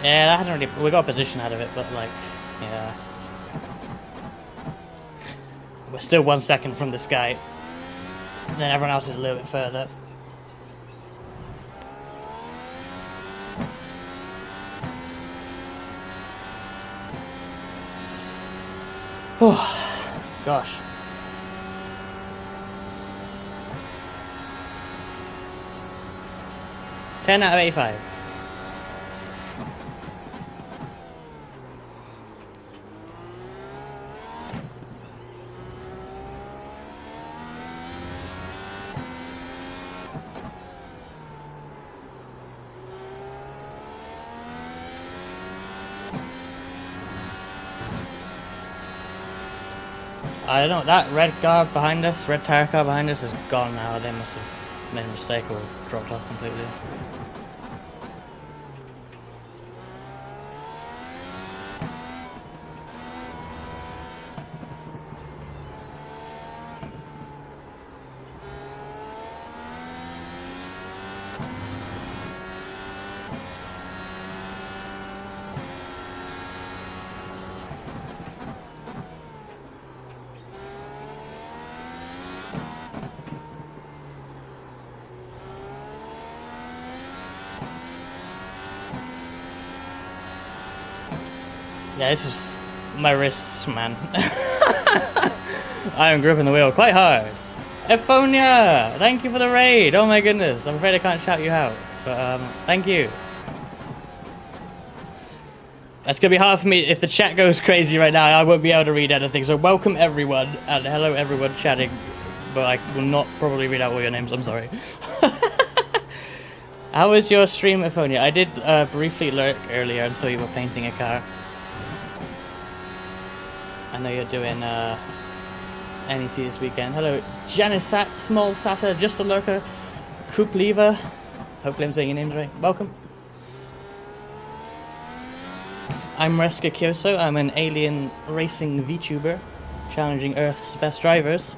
Yeah, that hasn't really. We got a position out of it, but like, yeah. We're still 1 second from this guy. Then everyone else is a little bit further. Oh, gosh. Ten out of 85. I don't know, that red car behind us, red tire car behind us is gone now. They must have made a mistake or dropped off completely. Yeah, this is my wrists, man. I am gripping the wheel quite hard. Ephonia, thank you for the raid. Oh my goodness, I'm afraid I can't shout you out, but thank you. That's gonna be hard for me if the chat goes crazy right now. I won't be able to read anything. So welcome everyone and hello everyone chatting, but I will not probably read out all your names. I'm sorry. How was your stream, Ephonia? I did briefly lurk earlier and saw you were painting a car. I know you're doing NEC this weekend. Hello, Janisat, Small Sata, Just a Lurker, Coop Lever. Hopefully I'm saying your names right. Welcome. I'm Reska Kyoso. I'm an alien racing VTuber, challenging Earth's best drivers.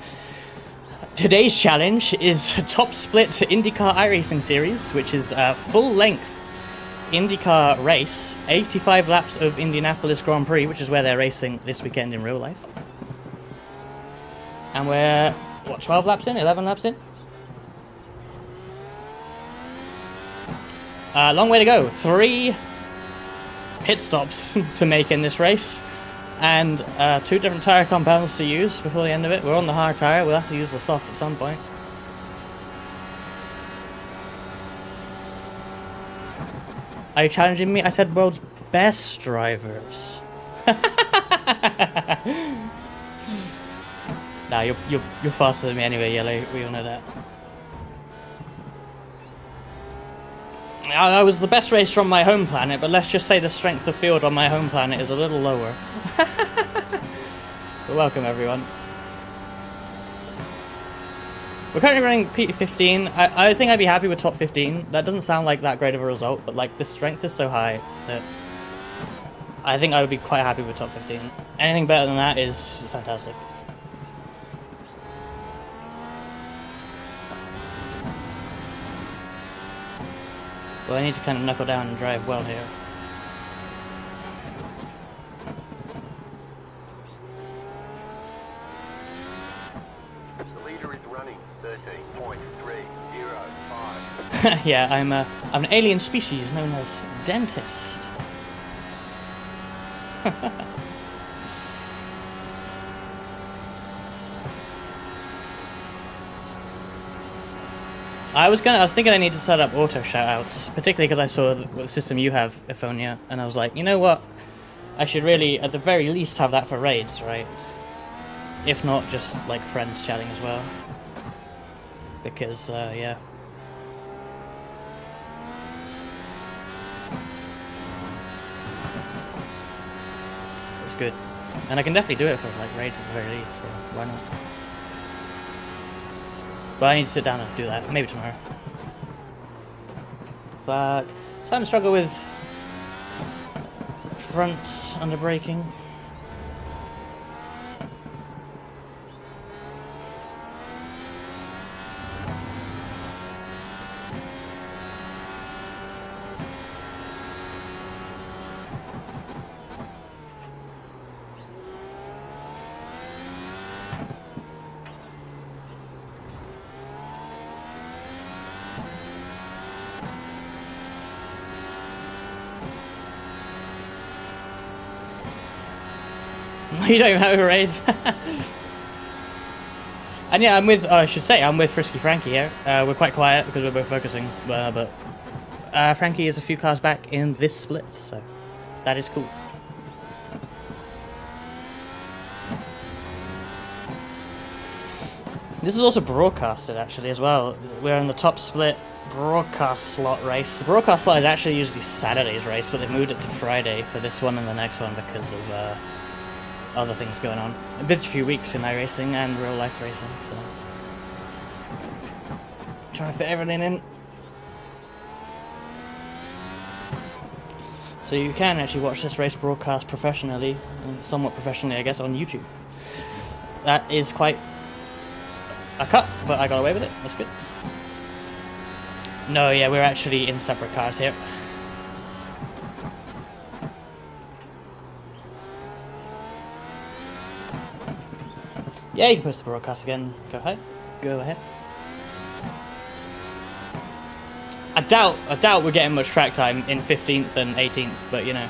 Today's challenge is top split IndyCar iRacing series, which is a full-length IndyCar race, 85 laps of Indianapolis Grand Prix, which is where they're racing this weekend in real life. And we're, what, 12 laps in? 11 laps in? Long way to go. 3 pit stops to make in this race, and 2 different tyre compounds to use before the end of it. We're on the hard tyre, we'll have to use the soft at some point. Are you challenging me? I said world's best drivers. Nah, you're faster than me anyway, Yellow. We all know that. I was the best racer on my home planet, but let's just say the strength of field on my home planet is a little lower. But welcome, everyone. We're currently running P15. I think I'd be happy with top 15. That doesn't sound like that great of a result, but like the strength is so high that I think I would be quite happy with top 15. Anything better than that is fantastic. Well, I need to kind of knuckle down and drive well here. The leader is running 13.305. Yeah, I'm an alien species known as Dentist. I was thinking I need to set up auto shoutouts, particularly because I saw the system you have, Ephonia, and I was like, you know what? I should really, at the very least, have that for raids, right? If not, just like friends chatting as well. Because, yeah. It's good. And I can definitely do it for like raids at the very least, so why not? But I need to sit down and do that. Maybe tomorrow. Fuck. Starting to struggle with fronts under braking. You don't even have a raise. And yeah, I'm with, I should say, I'm with Frisky Frankie here. We're quite quiet because we're both focusing, but Frankie is a few cars back in this split, so that is cool. This is also broadcasted actually as well. We're in the top split broadcast slot race. The broadcast slot is actually usually Saturday's race, but they moved it to Friday for this one and the next one because of other things going on. A busy few weeks in iRacing and real life racing, so trying to fit everything in. So you can actually watch this race broadcast professionally, somewhat professionally I guess, on YouTube. That is quite a cut, but I got away with it, that's good. No, yeah, we're actually in separate cars here. Yeah, you can post the broadcast again. Go ahead. Go ahead. I doubt we're getting much track time in 15th and 18th, but you know.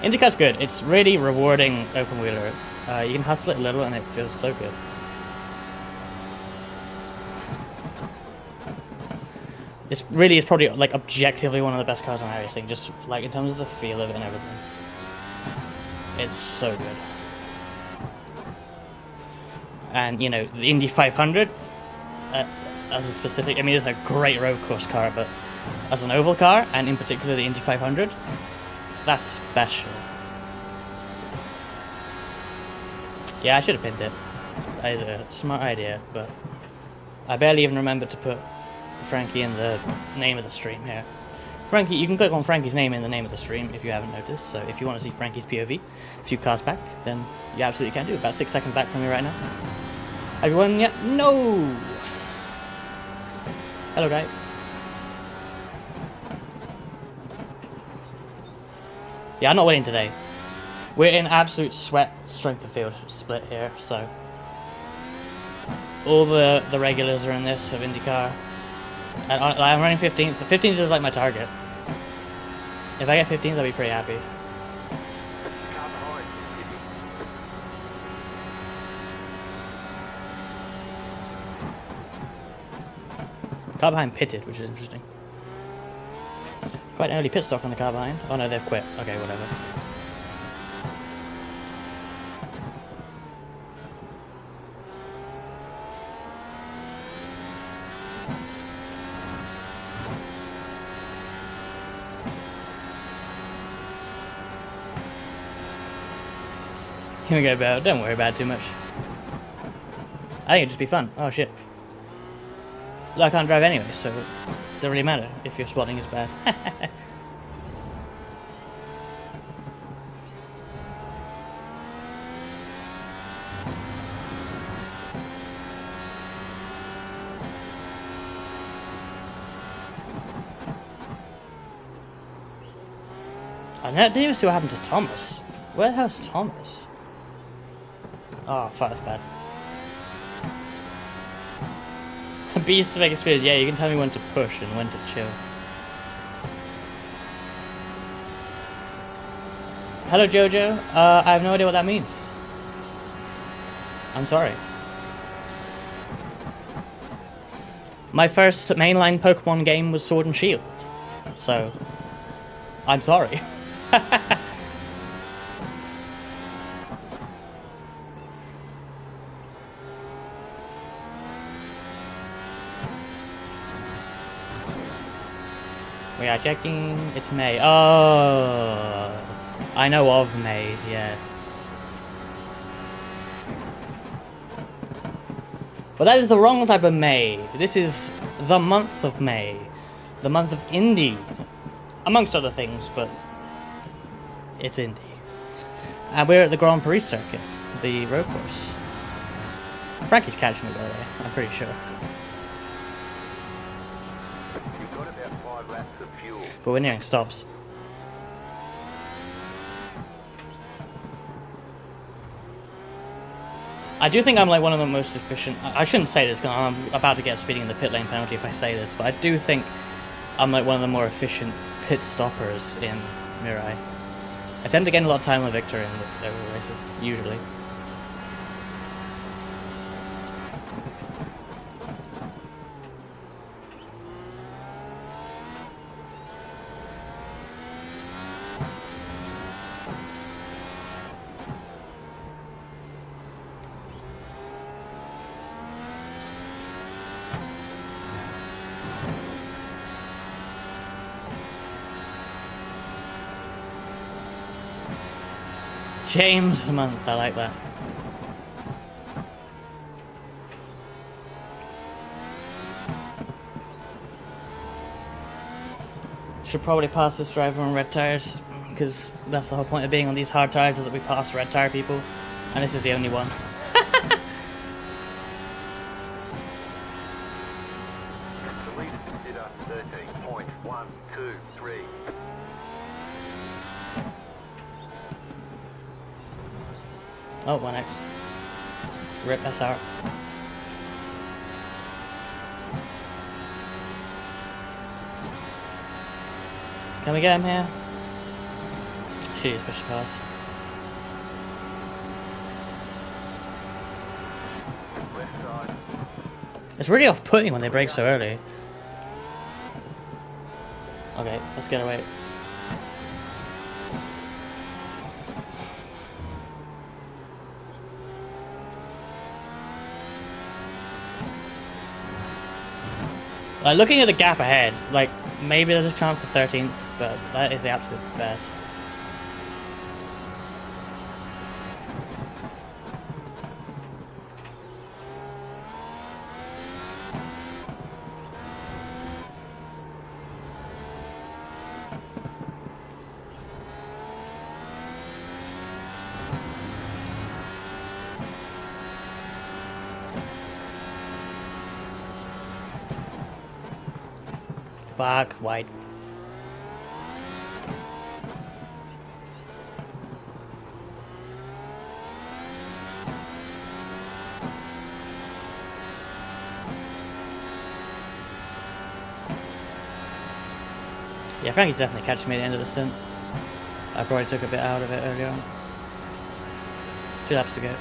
IndyCar's good. It's really rewarding open wheeler. You can hustle it a little and it feels so good. This really is probably like objectively one of the best cars on iRacing, just like in terms of the feel of it and everything. It's so good. And you know, the Indy 500 as a specific, I mean it's a great road course car, but as an oval car, and in particular the Indy 500, that's special. Yeah, I should have pinned it. That is a smart idea, but I barely even remembered to put Frankie in the name of the stream here. Frankie, you can click on Frankie's name in the name of the stream if you haven't noticed, so if you want to see Frankie's POV a few cars back, then you absolutely can do. About 6 seconds back from me right now. Have you won yet? No! Hello, guy. Yeah, I'm not winning today. We're in absolute sweat strength of field split here, so all the regulars are in this of IndyCar. And I'm running 15th. 15th is like my target. If I get 15th, I'll be pretty happy. Car behind pitted, which is interesting. Quite an early pit stop from the car behind. Oh no, they've quit. Okay, whatever. Here we go, Bell. Don't worry about it too much. I think it'd just be fun. Oh shit. I can't drive anyway, so it doesn't really matter if your spotting is bad. I didn't even see what happened to Thomas. Where the hell's Thomas? Oh, fuck, that's bad. Beast to make experience. Yeah, you can tell me when to push and when to chill. Hello, Jojo. I have no idea what that means. I'm sorry. My first mainline Pokemon game was Sword and Shield. So, I'm sorry. We are checking. It's May. Oh, I know of May. Yeah. But that is the wrong type of May. This is the month of May, the month of Indy, amongst other things. But it's Indy, and we're at the Grand Prix circuit, the road course. Frankie's catching me by the way. I'm pretty sure. But we're nearing stops. I do think I'm like one of the most efficient. I shouldn't say this because I'm about to get a speeding in the pit lane penalty if I say this, but I do think I'm like one of the more efficient pit stoppers in Mirai. I tend to gain a lot of time on victory in the overall races, usually. James month, I like that. Should probably pass this driver on red tires, because that's the whole point of being on these hard tires, is that we pass red tire people, and this is the only one. The leaders consider 13.123. Oh, 1x. Rip SR. Can we get him here? Shoot, special pass. Left side. It's really off-putting when they brake so early. Okay, let's get away. Like, looking at the gap ahead, like, maybe there's a chance of 13th, but that is the absolute best. Fuck, wide. Yeah, Frankie's definitely catching me at the end of the stint. I probably took a bit out of it earlier on. 2 laps to go.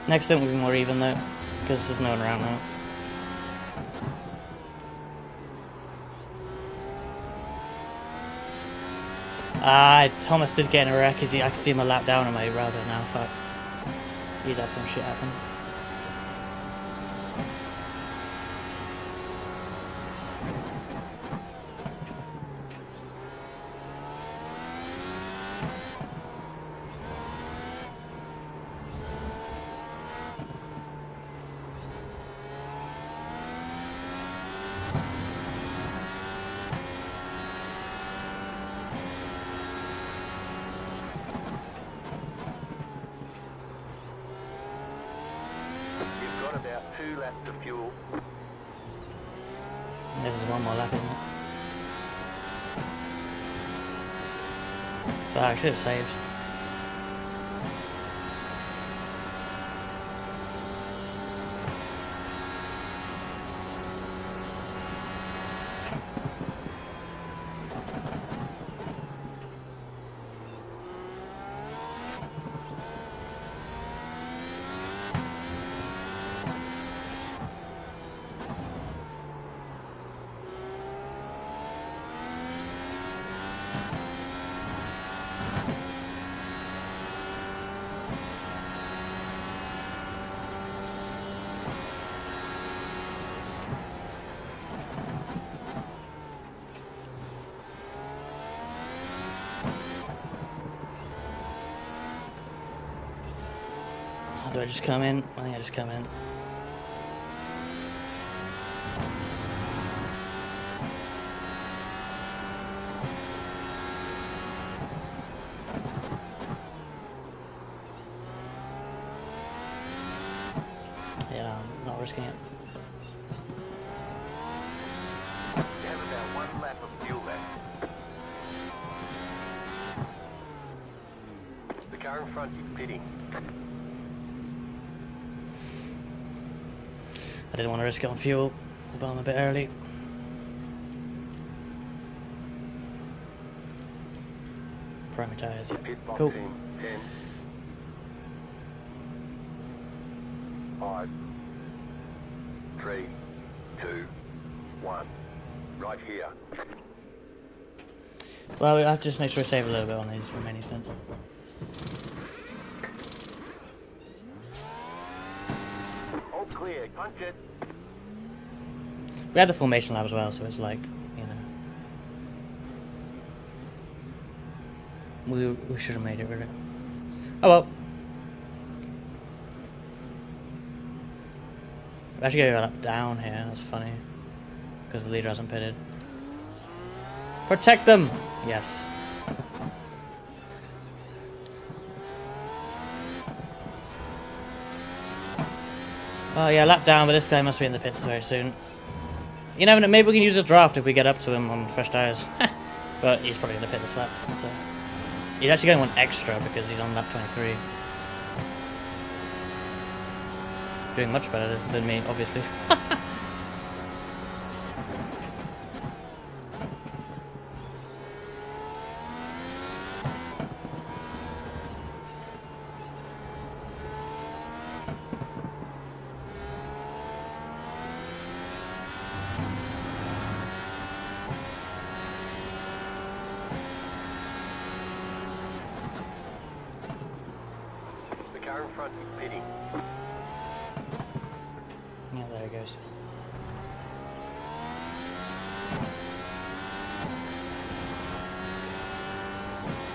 Next stint will be more even though, because there's no one around now. Thomas did get in a wreck, because I can see him a lap down on my router now, fuck. He'd had some shit happen. You've got about 2 laps of fuel. This is one more lap, isn't it? Fuck, I should have saved. Do I just come in? I think I just come in. Yeah, I'm not risking it. You have about 1 lap of fuel left. The car in front is pitting. I didn't want to risk it on fuel. the bomb a bit early. Primary tires, yeah. Pit box Cool. in 10, 5, 3, 2, 1. Right here. Well, we have to just make sure we save a little bit on these remaining stunts. All clear. Punch it. We had the formation lab as well, so it's like, you know. We should have made it really. Oh well. We actually go up down here, that's funny. Because the leader hasn't pitted. Protect them! Yes. Oh yeah, lap down, but this guy must be in the pits very soon. You never know, maybe we can use a draft if we get up to him on fresh tires. But he's probably in the pit this lap, so. He's actually going one extra because he's on lap 23. Doing much better than me, obviously. The car in front is pitting. Yeah, there he goes.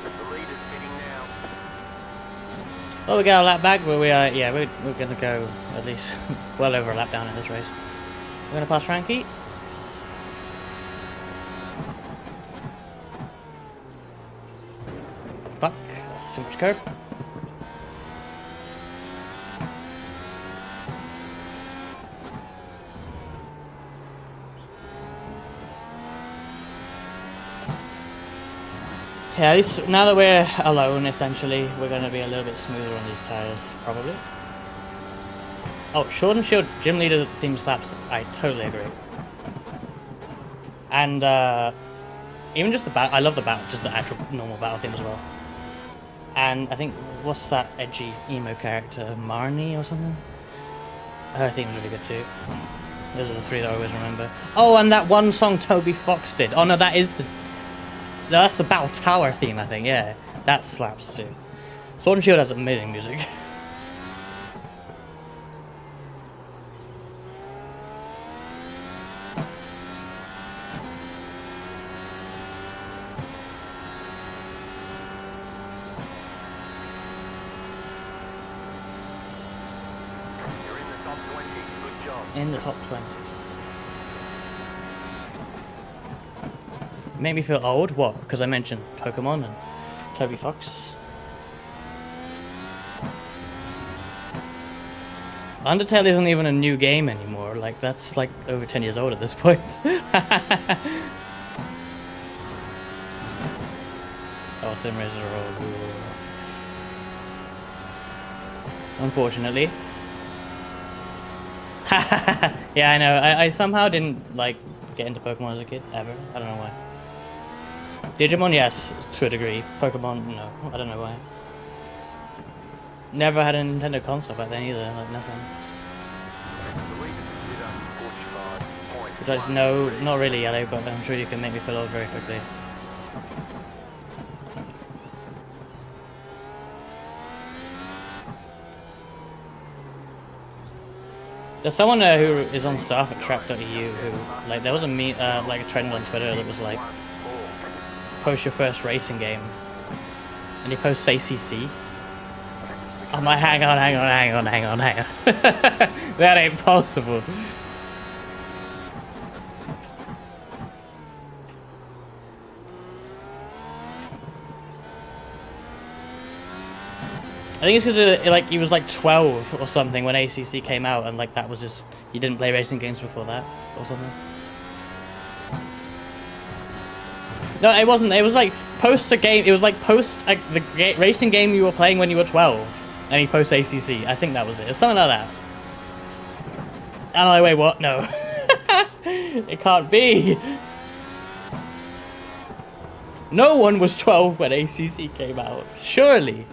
The leader's pitting now. Well, we got a lap back, but we are, yeah, we're gonna go at least well over a lap down in this race. We're gonna pass Frankie. Fuck, that's too much curb. Yeah, at least now that we're alone, essentially, we're going to be a little bit smoother on these tyres, probably. Oh, Short and Shield gym leader theme slaps, I totally agree. And even just the battle, I love the battle, just the actual normal battle theme as well. And I think, what's that edgy emo character, Marnie or something? Her theme's really good too. Those are the three that I always remember. Oh, and that one song Toby Fox did. Oh no, that is the... No, that's the Battle Tower theme, I think, yeah. That slaps too. Sword and Shield has amazing music. You're in the top 20. Good job. In the top 20. Make me feel old? What? Because I mentioned Pokemon and Toby Fox. Undertale isn't even a new game anymore. Like, that's like over 10 years old at this point. Oh, simracers are old. Unfortunately. Yeah, I know. I somehow didn't, like, get into Pokemon as a kid, ever. I don't know why. Digimon, yes, to a degree. Pokemon, no. I don't know why. Never had a Nintendo console back then either, like nothing. The leader's considered 45 points. But no, not really yellow, but I'm sure you can make me feel old very quickly. There's someone who is on staff at Trap.eu who, like, there was a like a trend on Twitter that was like, post your first racing game, and he posts ACC. I'm like, hang on. That ain't possible. I think it's because like he was like 12 or something when ACC came out, and like that was just, he didn't play racing games before that or something. No, it wasn't. It was like post a game. It was like post the racing game you were playing when you were 12, and he posts ACC. I think that was it. It was something like that. And I'm like, wait, what? No. It can't be. No one was 12 when ACC came out. Surely.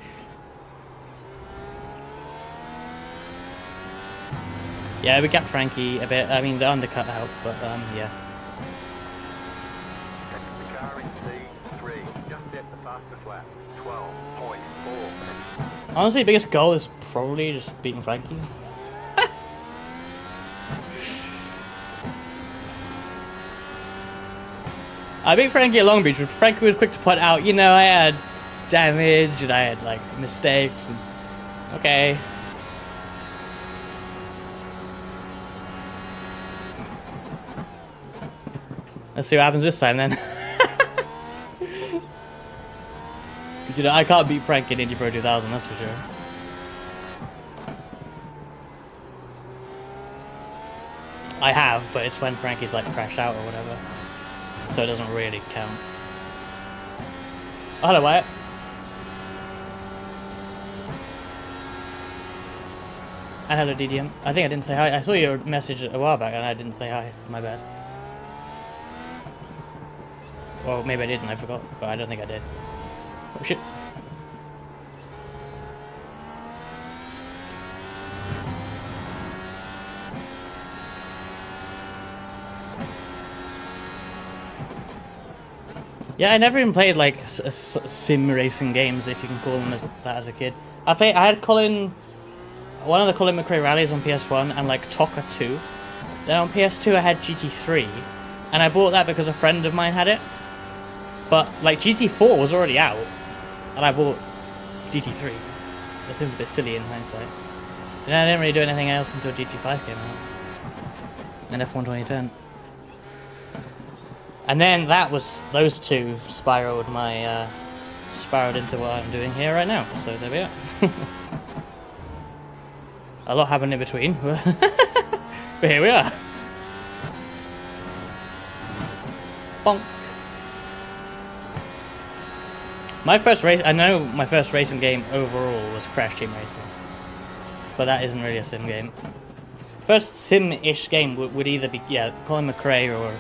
Yeah, we got Frankie a bit. I mean, the undercut helped, but yeah. The car in C3 just set the fastest lap. 12.4. Honestly, biggest goal is probably just beating Frankie. I beat Frankie at Long Beach, but Frankie was quick to point out, you know, I had damage and I had like mistakes. And, okay. Let's see what happens this time then. Because, you know, I can't beat Frank in Indy Pro 2000, that's for sure. I have, but it's when Frankie's like crashed out or whatever. So it doesn't really count. Oh, hello, Wyatt. And hello, DDM. I think I didn't say hi. I saw your message a while back and I didn't say hi. My bad. Well, maybe I did and I forgot, but I don't think I did. Oh shit. Yeah, I never even played like sim racing games, if you can call them that as a kid. I had one of the Colin McRae rallies on PS1 and like Toka 2. Then on PS2 I had GT3, and I bought that because a friend of mine had it. But like GT4 was already out, and I bought GT3. That seems a bit silly in hindsight. And I didn't really do anything else until GT5 came out, and F1 2010. And then those two spiraled into what I'm doing here right now. So there we are. A lot happened in between, but here we are. Bonk. My first racing game overall was Crash Team Racing, but that isn't really a sim game. First sim-ish game would either be Colin McRae or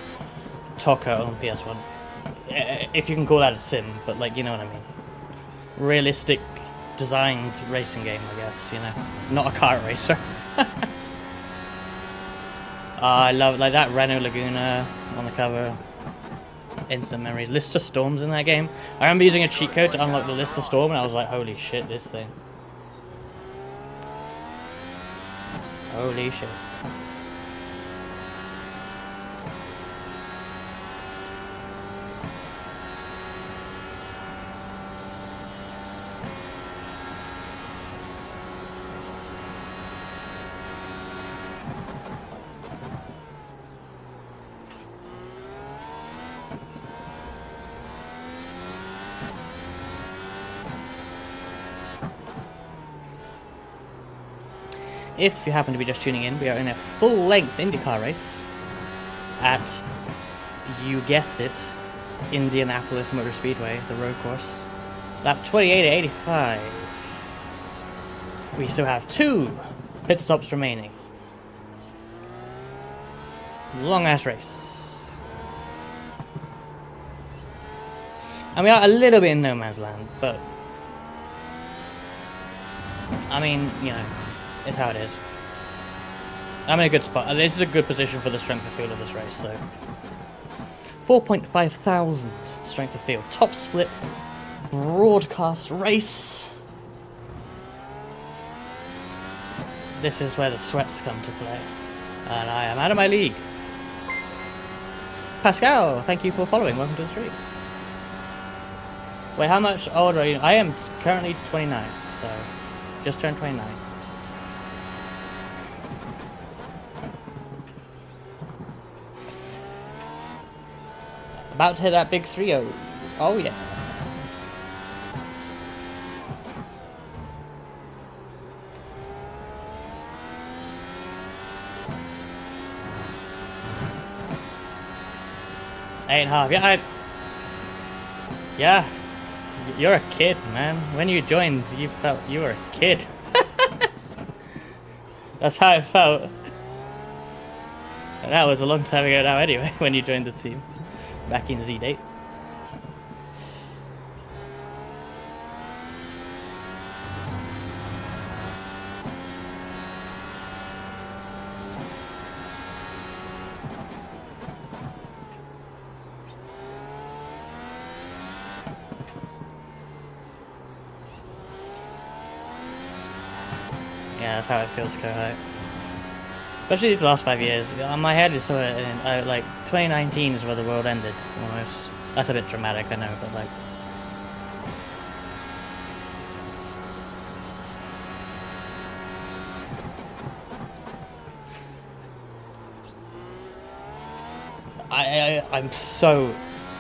Toka on PS1, if you can call that a sim, but like, you know what I mean. Realistic designed racing game, I guess, you know, not a kart racer. I love like that Renault Laguna on the cover. Instant memories. Lister Storm's in that game. I remember using a cheat code to unlock the Lister Storm, and I was like, holy shit, this thing. Holy shit. If you happen to be just tuning in, we are in a full-length IndyCar race at, you guessed it, Indianapolis Motor Speedway, the road course. Lap 28 at 85. We still have 2 pit stops remaining. Long-ass race. And we are a little bit in no man's land, but I mean, you know, it's how it is. I'm in a good spot. This is a good position for the strength of field of this race, so 4.5 thousand strength of field. Top split broadcast race. This is where the sweats come to play. And I am out of my league. Pascal, thank you for following. Welcome to the stream. Wait, how much older are you? I am currently 29, so just turned 29. About to hit that big 3-0. Oh yeah. Eight and a half. Yeah, you're a kid, man. When you joined, you felt you were a kid. That's how it felt. That was a long time ago now anyway, when you joined the team. Back in Z-Date. Yeah, that's how it feels to go out. Especially these last 5 years. My head is still in, like, 2019 is where the world ended, almost. That's a bit dramatic, I know, but like... I'm so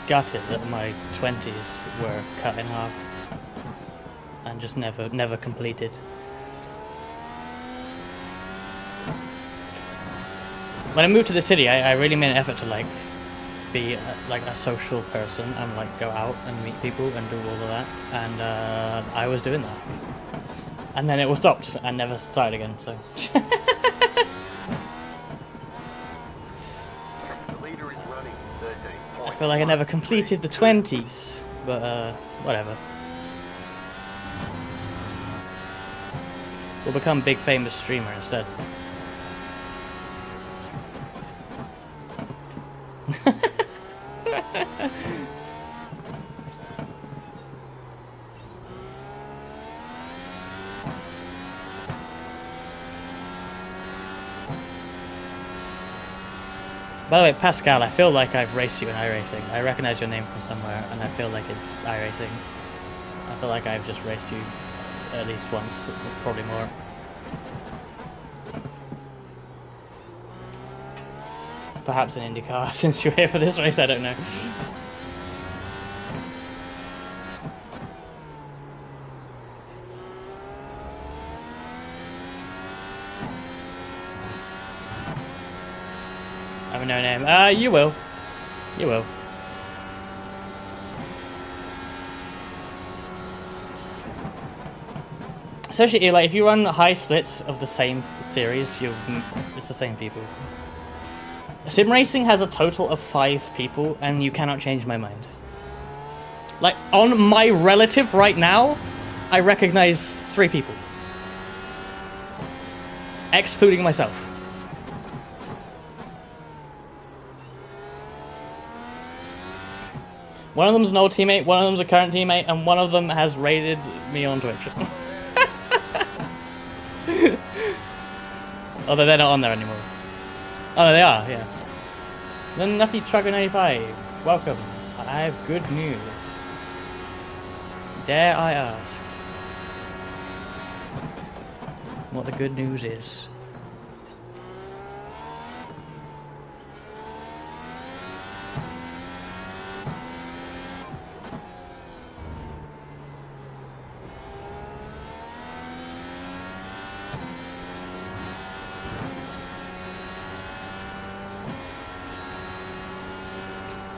gutted that my 20s were cut in half. And just never completed. When I moved to the city, I really made an effort to like be like a social person and like go out and meet people and do all of that, and I was doing that, and then it all stopped and never started again. So The leader is running 13. I feel like I never completed the 20s, but whatever. We'll become big famous streamer instead. By the way, Pascal, I feel like I've raced you in iRacing. I recognize your name from somewhere, and I feel like it's iRacing. I feel like I've just raced you at least once, probably more. Perhaps an IndyCar, since you're here for this race, I don't know. I have a no name. You will. You will. Especially, like, if you run high splits of the same series, it's the same people. Sim racing has a total of 5 people, and you cannot change my mind. Like, on my relative right now, I recognize 3 people. Excluding myself. One of them's an old teammate, one of them's a current teammate, and one of them has raided me on Twitch. Although they're not on there anymore. Oh, no, they are, yeah. The Nutty Trucker 95, welcome. I have good news. Dare I ask what the good news is?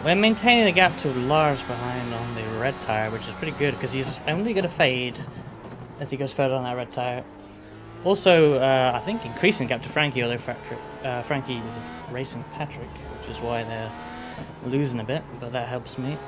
We're maintaining the gap to Lars behind on the red tyre, which is pretty good because he's only going to fade as he goes further on that red tyre. Also, I think increasing the gap to Frankie, although Frankie is racing Patrick, which is why they're losing a bit, but that helps me.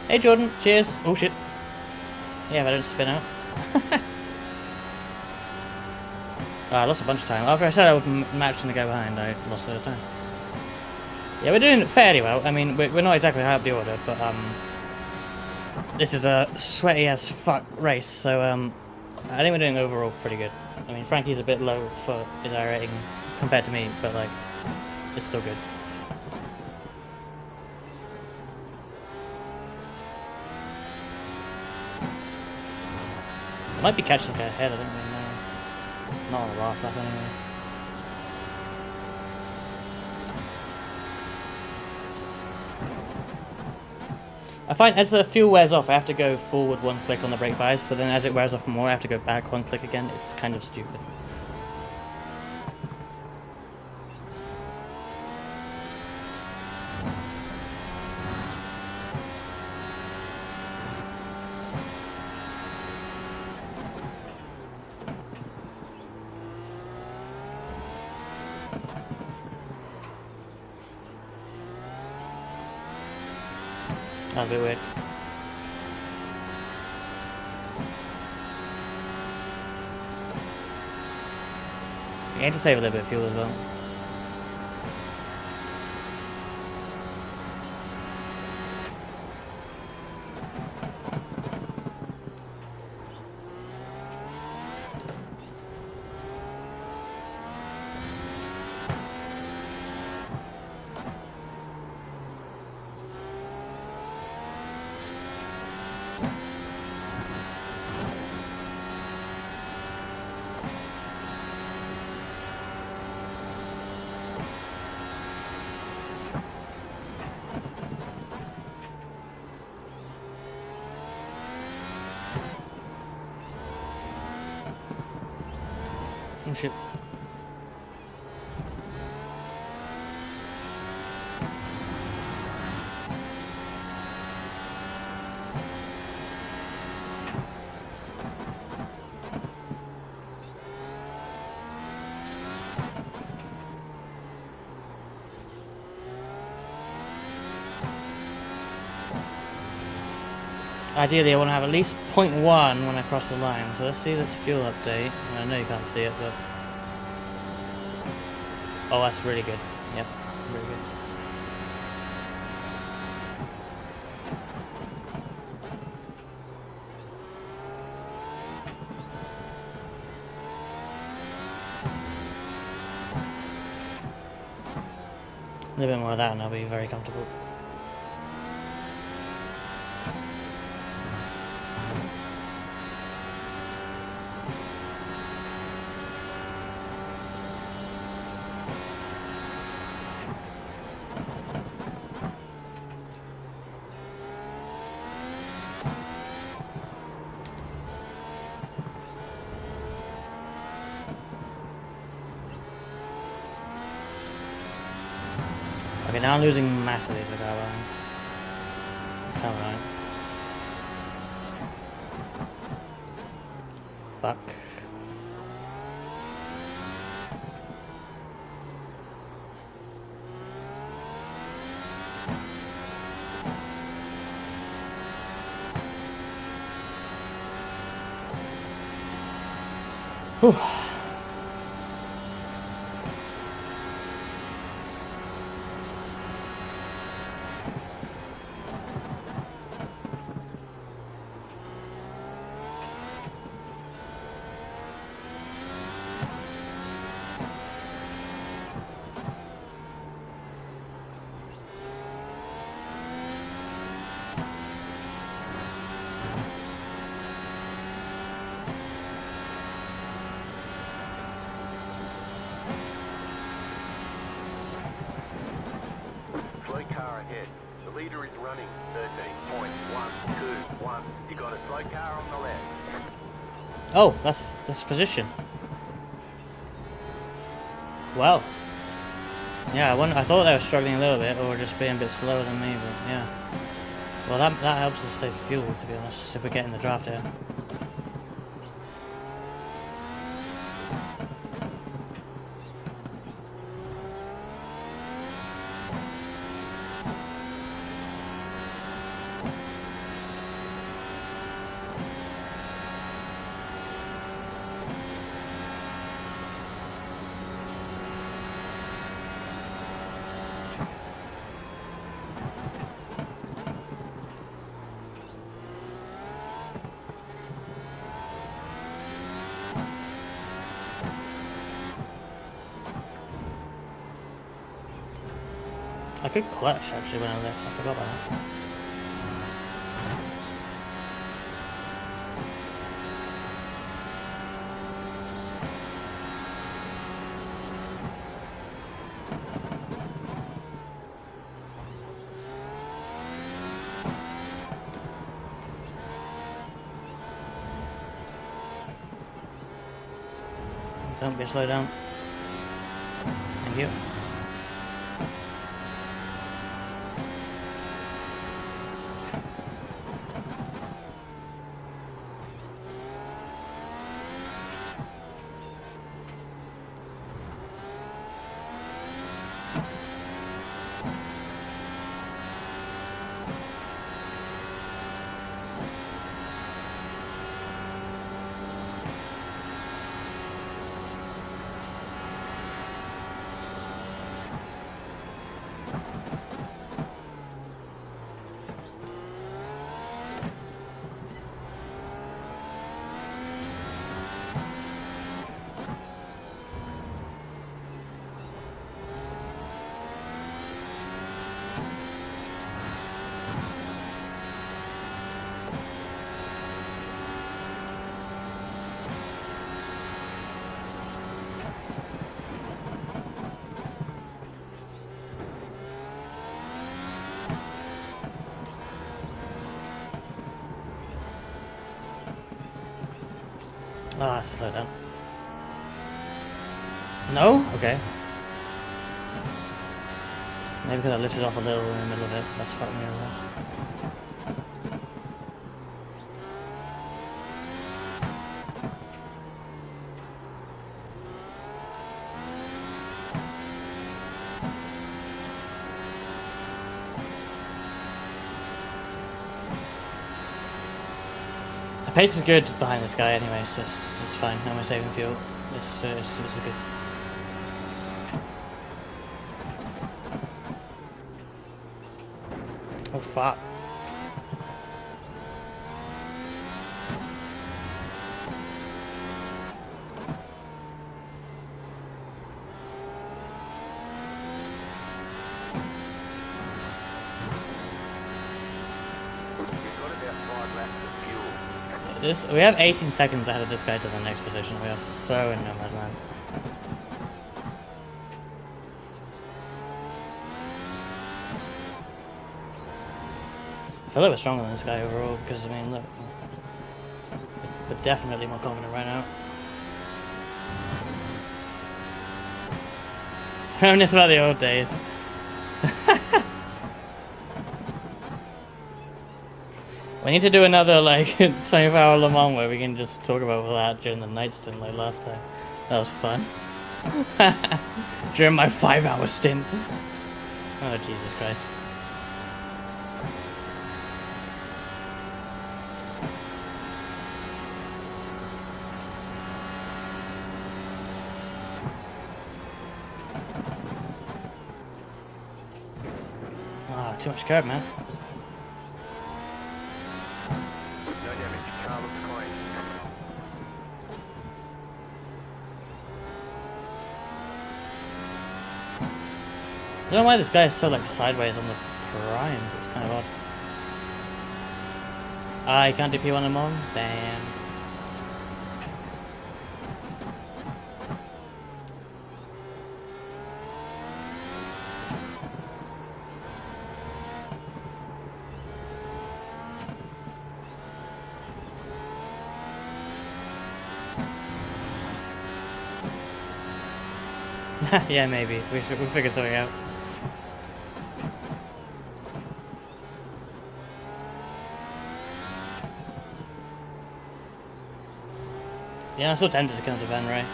Hey Jordan, cheers. Oh shit. Yeah, if I don't spin out. I lost a bunch of time. After I said I would match and the guy behind, I lost a lot of time. Yeah, we're doing fairly well. I mean, we're not exactly high up the order, but this is a sweaty as fuck race, so I think we're doing overall pretty good. I mean, Frankie's a bit low for his I rating compared to me, but like, it's still good. I might be catching the guy ahead, I don't really know. Not on the last lap anyway. I find as the fuel wears off, I have to go forward 1 click on the brake bias, but then as it wears off more, I have to go back 1 click again. It's kind of stupid. That'll be weird. You need to save a little bit of fuel as well. Oh shit. Ideally, I want to have at least 0.1 when I cross the line. So let's see this fuel update. I know you can't see it, but oh, that's really good. Yep, really good. A little bit more of that, and I'll be very comfortable. Okay, now I'm losing massively to the car line. It's kind of right. Fuck. Whew. Slow car ahead. The leader is running 13.121. You got a slow car on the left. Oh, that's position. Well. Yeah, I thought they were struggling a little bit, or just being a bit slower than me, but yeah. Well, that helps us save fuel, to be honest, if we get in the draft here. I could clutch actually when I left. I forgot about that. Don't be slow down. Thank you. Ah, slow down. No? Okay. Maybe because I lifted off a little in the middle of it. That's fucked me over. The pace is good behind this guy anyway, so it's fine. And we're saving fuel. This is good. Oh fuck. You've got about 5 laps of fuel. We have 18 seconds ahead of this guy to the next position. We are so in no man's land. I feel like we're stronger than this guy overall because, I mean, look. We're definitely more confident right now. Reminisce about the old days. We need to do another, like, 24-hour Le Mans where we can just talk about that during the night stint like last time. That was fun. During my 5-hour stint. Oh, Jesus Christ. Ah, too much curb, man. No damage. Car looks clean. I don't know why this guy is so, like, sideways on the primes. It's kind of odd. Ah, you can't do P1 and on? Damn. Yeah, maybe. We'll figure something out. Yeah, I'm so tempted to come to Van Ray.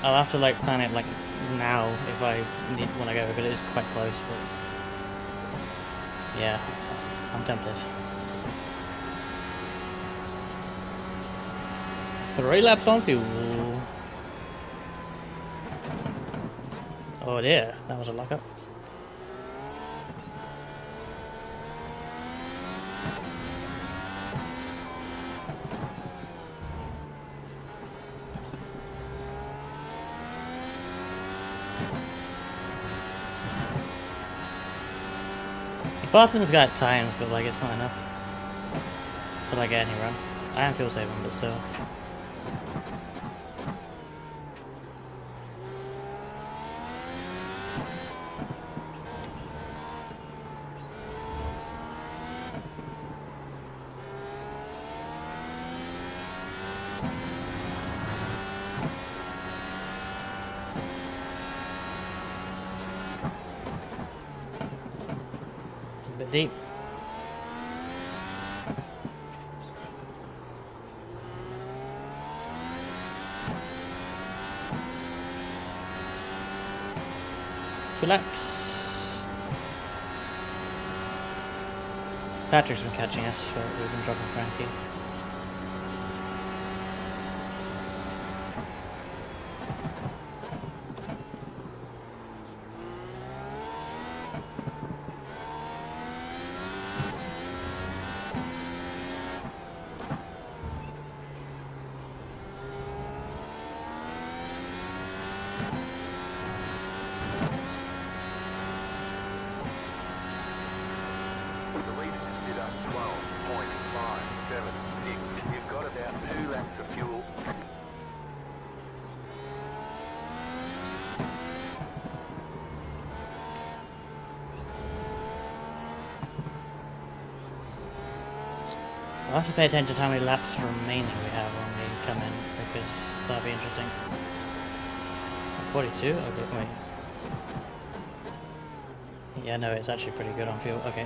I'll have to, like, plan it, like, now if I need when I go, but it is quite close. But yeah, I'm tempted. 3 laps on fuel. Oh dear, that was a lockup. Fasten this guy at times, but like it's not enough to like get any run. I am fuel saving, but still. Bit deep. Two laps. Patrick's been catching us, but we've been dropping Frankie. The leader just did up 12.576. You've got about 2 laps of fuel. I'll have to pay attention to how many laps remaining we have when we come in because that'd be interesting. 42? Okay, wait. Yeah, no, it's actually pretty good on fuel. Okay.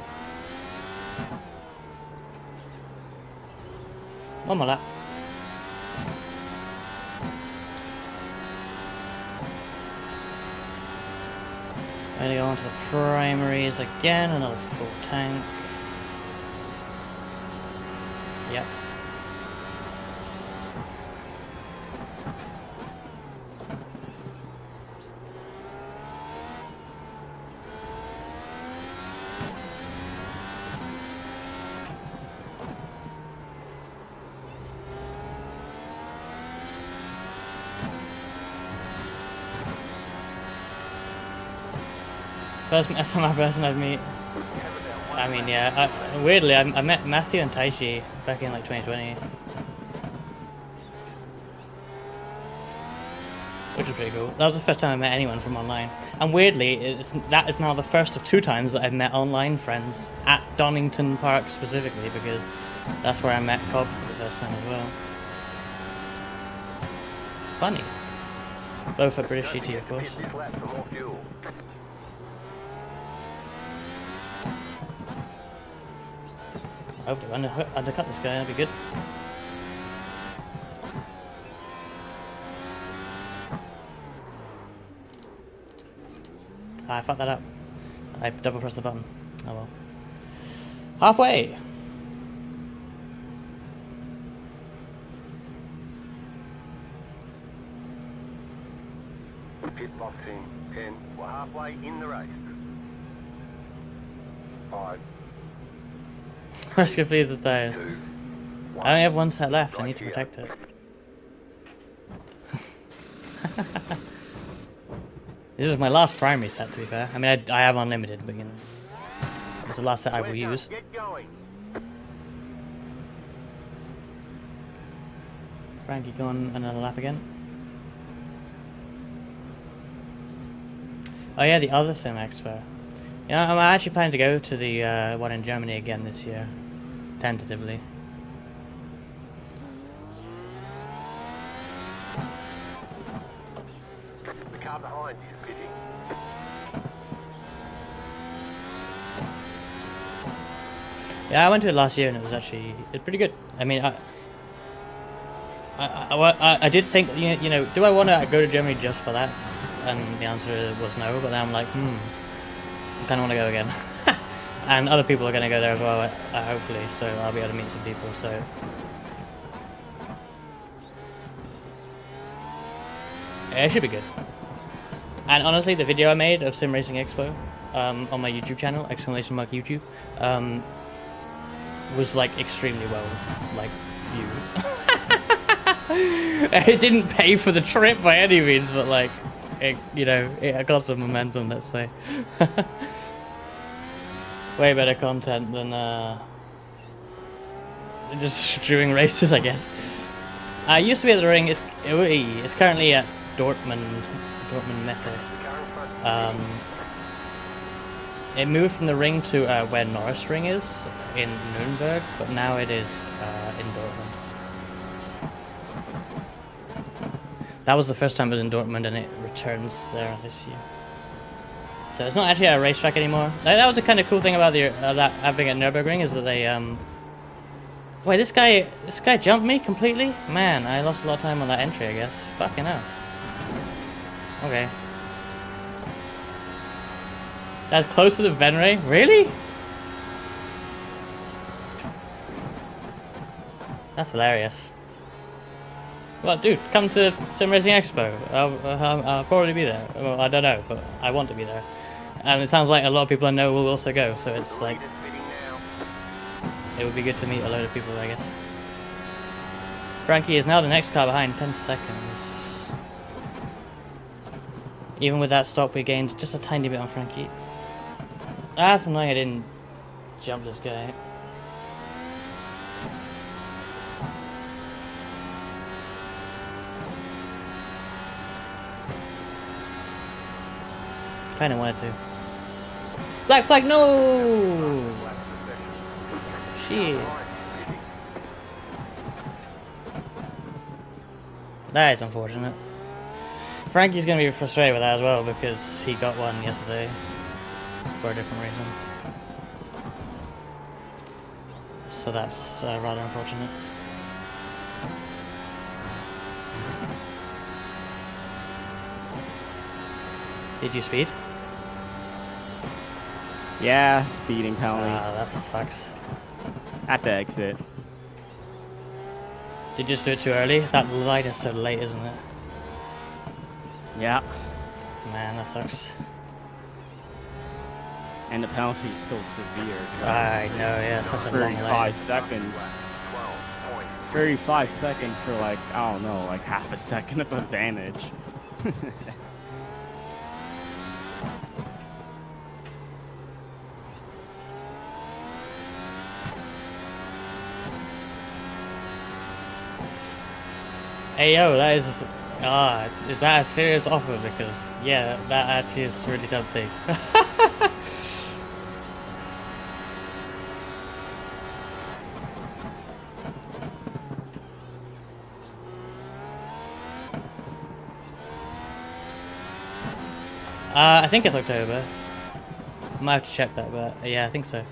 One more lap. I'm gonna go on to the primaries again, another full tank. Yep. First SMR person I've met. I mean, yeah. Weirdly, I met Matthew and Taichi back in like 2020, which was pretty cool. That was the first time I met anyone from online. And weirdly, that is now the first of 2 times that I've met online friends at Donington Park specifically, because that's where I met Cobb for the first time as well. Funny. Both at British VTuber, of course. This lap for more fuel. Hopefully undercut this guy, that'd be good. I fucked that up. I double pressed the button. Oh well. Halfway! Pit box in 10. We're halfway in the race. 5, Reska, please, the tires. 2, I only have 1 set left, I need to protect it. This is my last primary set, to be fair. I mean, I have unlimited, but you know. It's the last set I will use. Get going. Frankie going another lap again. Oh yeah, the other Sim Expo. You know, I'm actually planning to go to the one in Germany again this year. Tentatively. The car behind is pitting. Yeah, I went to it last year and it's pretty good. I mean, I did think, you know, do I want to go to Germany just for that? And the answer was no, but then I'm like, I kind of want to go again. And other people are going to go there as well, hopefully, so I'll be able to meet some people, so. Yeah, it should be good. And honestly, the video I made of Sim Racing Expo on my YouTube channel, !YouTube, was like extremely well, like, viewed. It didn't pay for the trip by any means, but like, it, you know, it got some momentum, let's say. Way better content than just doing races, I guess. I used to be at the ring. It's currently at Dortmund Messe. It moved from the ring to where Norris Ring is in Nuremberg, but now it is in Dortmund. That was the first time it was in Dortmund, and it returns there this year. So it's not actually a racetrack anymore. That was a kind of cool thing about that having at Nürburgring, is that they wait, this guy jumped me completely? Man, I lost a lot of time on that entry, I guess. Fucking hell. Okay. That's closer to Venray? Really? That's hilarious. Well, dude, come to Sim Racing Expo. I'll probably be there. Well, I don't know, but I want to be there. And it sounds like a lot of people I know will also go, so it's like, it would be good to meet a load of people, I guess. Frankie is now the next car behind, 10 seconds. Even with that stop, we gained just a tiny bit on Frankie. That's annoying I didn't jump this guy. Kinda wanted to. Black flag, no! Shit. That is unfortunate. Frankie's gonna be frustrated with that as well because he got one yesterday for a different reason. So that's rather unfortunate. Did you speed? Yeah, speeding penalty Ah, that sucks. at the exit. Did you just do it too early? That light is so late, isn't it? Yeah, Man, that sucks. and the penalty is so severe. so I know, yeah, such a long 35 lane. seconds. 12.3. 35 seconds for like, I don't know, like half a second of advantage. Hey yo, that is is that a serious offer? Because yeah, that actually is really tempting. I think it's October. Might have to check that, but yeah, I think so.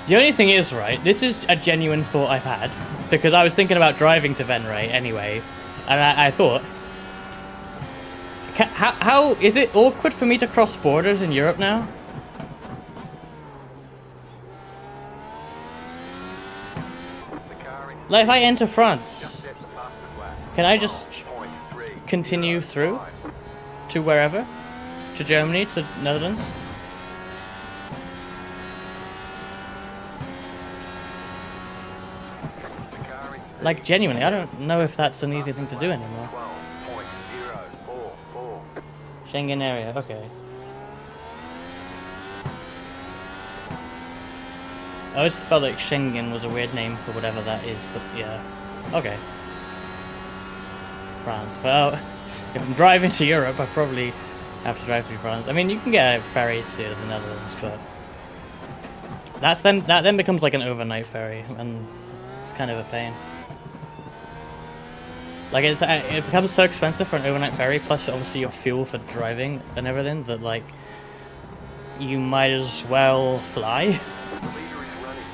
The only thing is, right, this is a genuine thought I've had, because I was thinking about driving to Venray anyway, and I thought, how is it awkward for me to cross borders in Europe now? The car in Like, if I enter France, set the fastest lap. can I just 12.3. continue through to wherever? To Germany, to Netherlands? The car in Like, genuinely, I don't know if that's an easy thing to do anymore. 12.044. Schengen area, okay. I always felt like Schengen was a weird name for whatever that is, but yeah. Okay. France. Well, if I'm driving to Europe, I probably have to drive through France. I mean, you can get a ferry to the Netherlands, but that then becomes like an overnight ferry, and it's kind of a pain. Like, it becomes so expensive for an overnight ferry, plus obviously your fuel for driving and everything, that like you might as well fly. The leader is running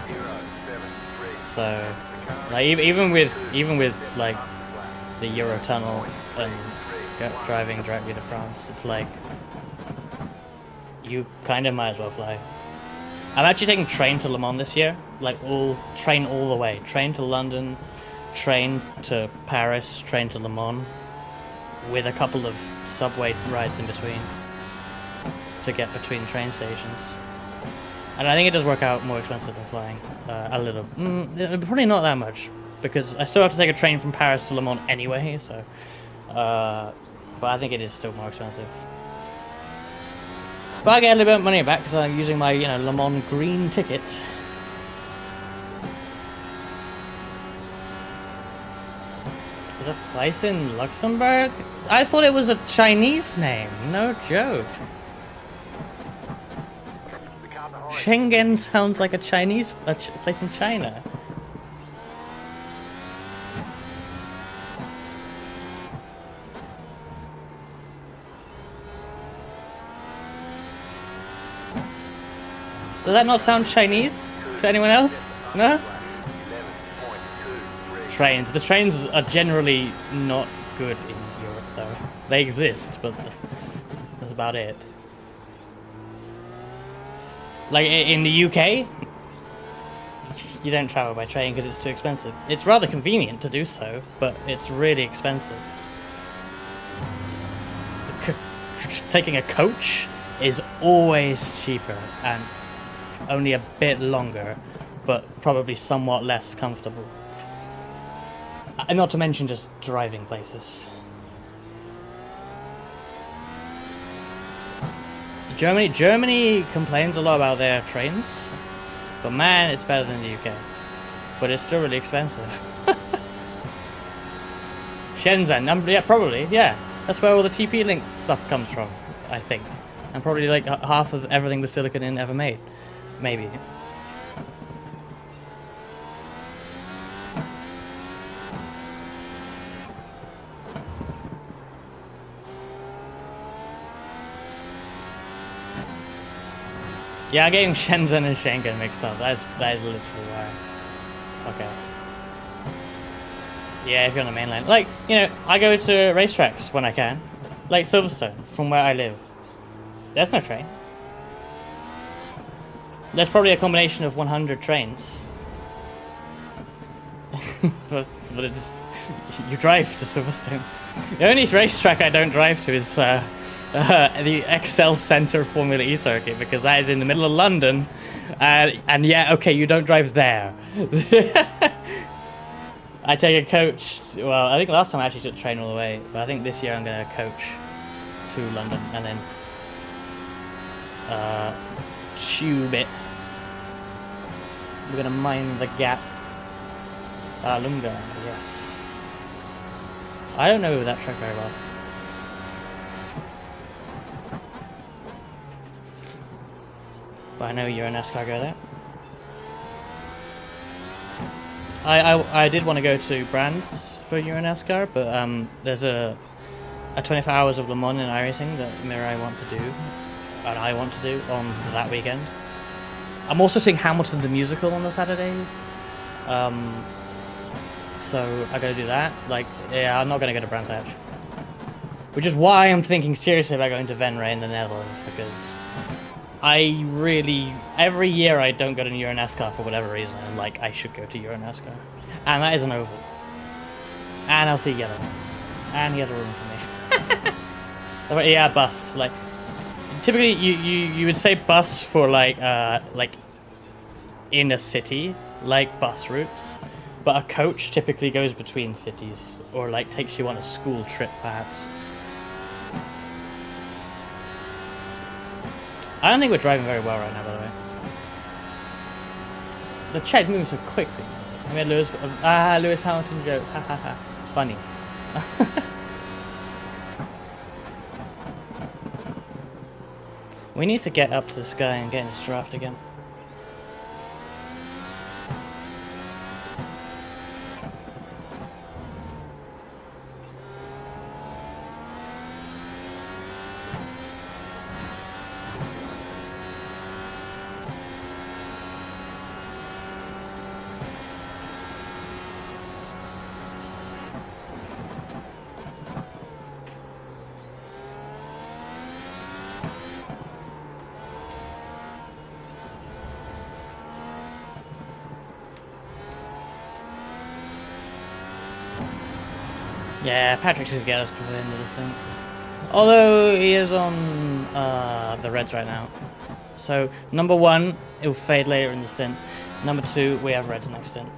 12.073. So, like even with like the Eurotunnel and driving directly to France, it's like you kind of might as well fly. I'm actually taking train to Le Mans this year, like train all the way, train to London, train to Paris, train to Le Mans, with a couple of subway rides in between to get between train stations. And I think it does work out more expensive than flying, a little. Probably not that much, because I still have to take a train from Paris to Le Mans anyway, so... but I think it is still more expensive. But I get a little bit of money back because I'm using my, Le Mans green ticket. There's a place in Luxembourg? I thought it was a Chinese name, no joke. The car behind Schengen sounds like a Chinese place in China. Does that not sound Chinese to anyone else? No? 11.23. Trains. The trains are generally not good in Europe, though. They exist, but that's about it. Like in the UK, you don't travel by train because it's too expensive. It's rather convenient to do so, but it's really expensive. Taking a coach is always cheaper and only a bit longer, but probably somewhat less comfortable. And not to mention just driving places. Germany complains a lot about their trains, but man, it's better than the UK. But it's still really expensive. Shenzhen, yeah, probably, yeah. That's where all the TP-Link stuff comes from, I think. And probably like half of everything with silicon in ever made. Maybe. Yeah, I'm getting Shenzhen and Schengen mixed up. That is literally why. Okay. Yeah, if you're on the mainland. Like, you know, I go to racetracks when I can. Like Silverstone, from where I live. There's no train. There's probably a combination of 100 trains. but it's, you drive to Silverstone. The only racetrack I don't drive to is the Excel Centre Formula E circuit, because that is in the middle of London. And yeah, okay, you don't drive there. I take a coach. Well, I think last time I actually took the train all the way, but I think this year I'm going to coach to London and then tube it. We're going to mine the gap. Lunga, yes. I don't know that track very well. But I know you're a NASCAR go there. I did want to go to Brands for Euro NASCAR, but there's a 24 hours of Le Mans in iRacing that Mirai want to do, and I want to do on that weekend. I'm also seeing Hamilton the musical on the Saturday, so I gotta do that. Like, yeah, I'm not gonna go to Brands Hatch, which is why I'm thinking seriously about going to Venray in the Netherlands, because I really, every year I don't go to Euro NASCAR for whatever reason, and like I should go to Euro NASCAR, and that is an oval, and I'll see Yellow, and he has a room for me. Yeah, bus. Like typically, you would say bus for like in a city, like bus routes, but a coach typically goes between cities, or like takes you on a school trip, perhaps. I don't think we're driving very well right now, by the way. The chat's moving so quickly. I mean, Lewis Hamilton joke. Ha ha ha. Funny. We need to get up to the sky and get in this draft again. Yeah, Patrick should get us before the end of this thing. Although he is on the Reds right now. So, number one, it will fade later in the stint. Number two, we have Reds next stint.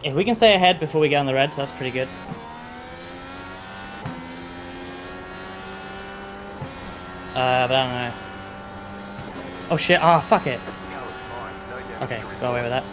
If we can stay ahead before we get on the Reds, that's pretty good. But I don't know. Oh shit, fuck it. Okay, go away with that.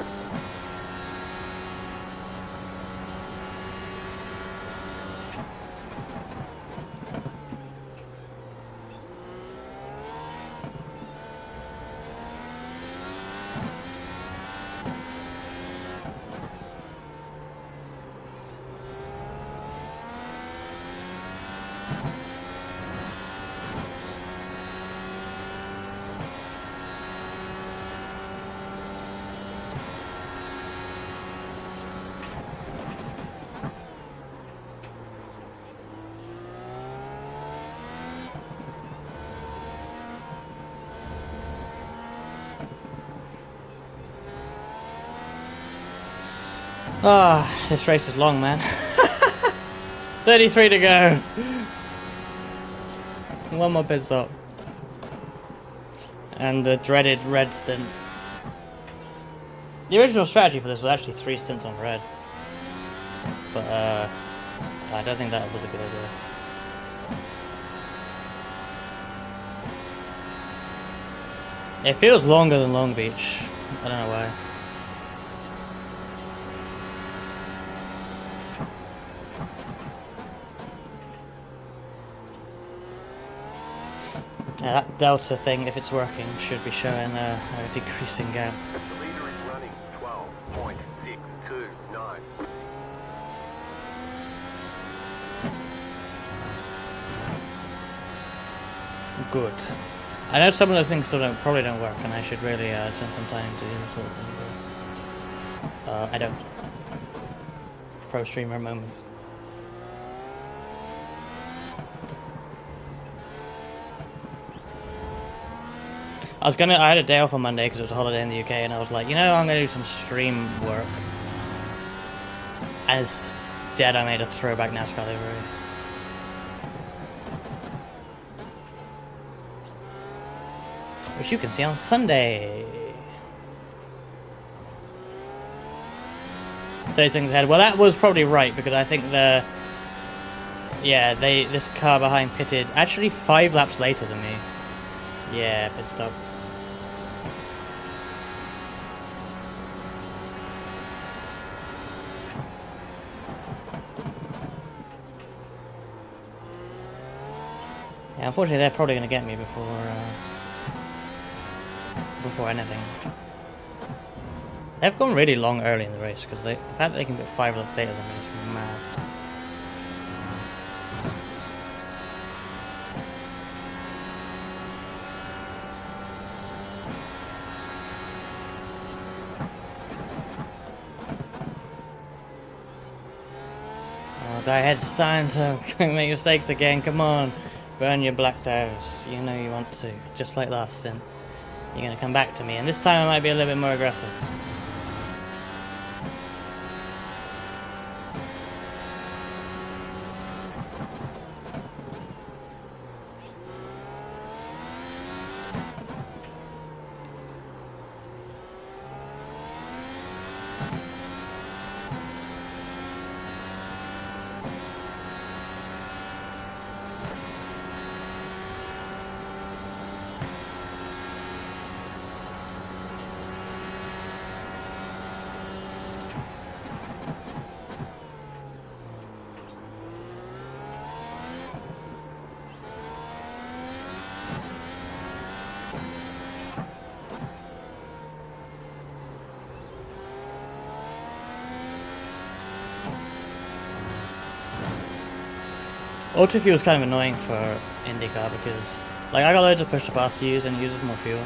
This race is long, man. 33 to go. One more pit stop. And the dreaded red stint. The original strategy for this was actually 3 stints on red. But, I don't think that was a good idea. It feels longer than Long Beach. I don't know why. Yeah, that delta thing, if it's working, should be showing a decreasing gap. The leader is running 12.629. Good. I know some of those things still probably don't work, and I should really spend some time to do this sort of thing. But, I don't. Pro streamer moment. I had a day off on Monday because it was a holiday in the UK, and I was like, you know, I'm gonna do some stream work. As dead, I made a throwback NASCAR livery. Which you can see on Sunday. 30 seconds ahead. Well, that was probably right, because I think this car behind pitted actually 5 laps later than me. Yeah, pit stop. Yeah, unfortunately, they're probably going to get me before anything. They've gone really long early in the race, because the fact that they can get 5 laps later than me is mad. Oh, go ahead, starting to make mistakes again. Come on, burn your black toes. You know you want to, just like last stint. You're gonna come back to me, and this time I might be a little bit more aggressive. Auto fuel is kind of annoying for IndyCar because, like, I got loads of push to pass to use and it uses more fuel.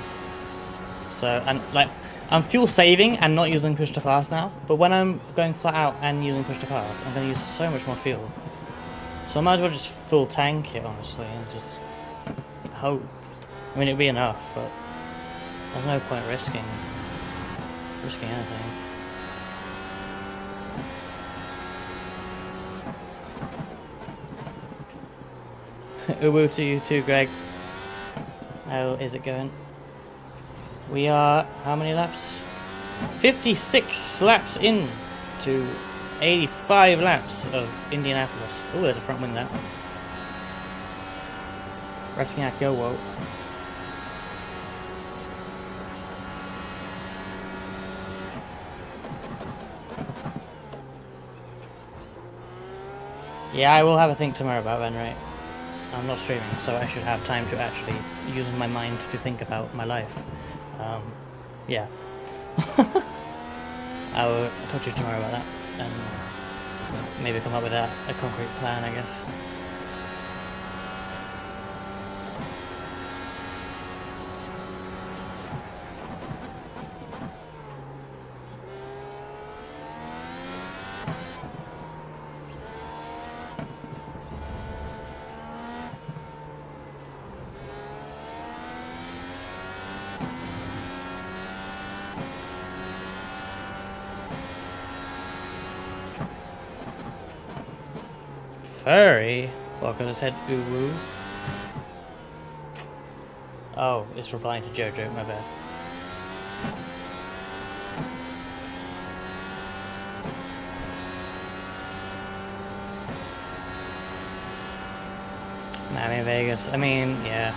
So, and like, I'm fuel saving and not using push to pass now, but when I'm going flat out and using push to pass, I'm going to use so much more fuel. So I might as well just full tank it, honestly, and just hope. I mean, it'd be enough, but there's no point risking anything. Uwu to you too, Greg. How is it going? We are, how many laps? 56 laps in to 85 laps of Indianapolis. Oh, there's a front wing there. Resting at Kyoso. Yeah, I will have a think tomorrow about Ben, right? I'm not streaming, so I should have time to actually use my mind to think about my life. Yeah. I will talk to you tomorrow about that, and maybe come up with a concrete plan, I guess. Furry? Well, because it said uwu. Oh, it's replying to Jojo, my bad. Miami, Vegas. I mean, yeah.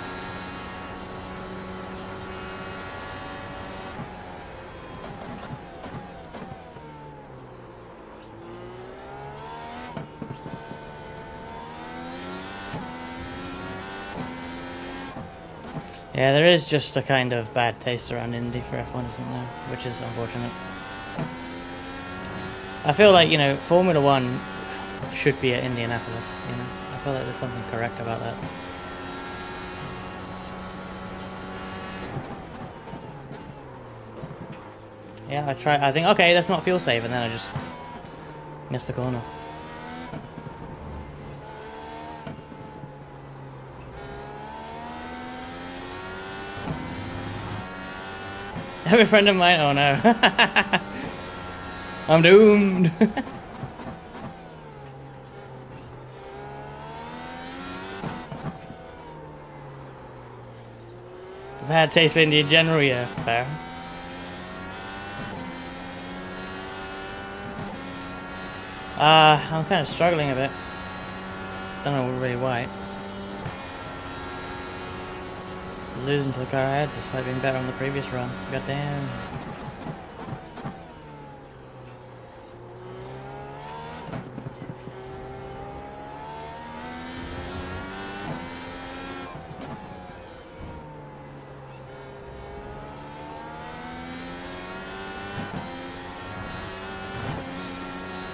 Yeah, there is just a kind of bad taste around Indy for F1, isn't there? Which is unfortunate. I feel like, you know, Formula 1 should be at Indianapolis, you know? I feel like there's something correct about that. Yeah, I try. I think, okay, that's not fuel safe, and then I just missed the corner. Every friend of mine, oh no. I'm doomed. Bad taste for India in general, yeah, fair. I'm kind of struggling a bit. Don't know really why. Losing to the car ahead despite being better on the previous run. Goddamn.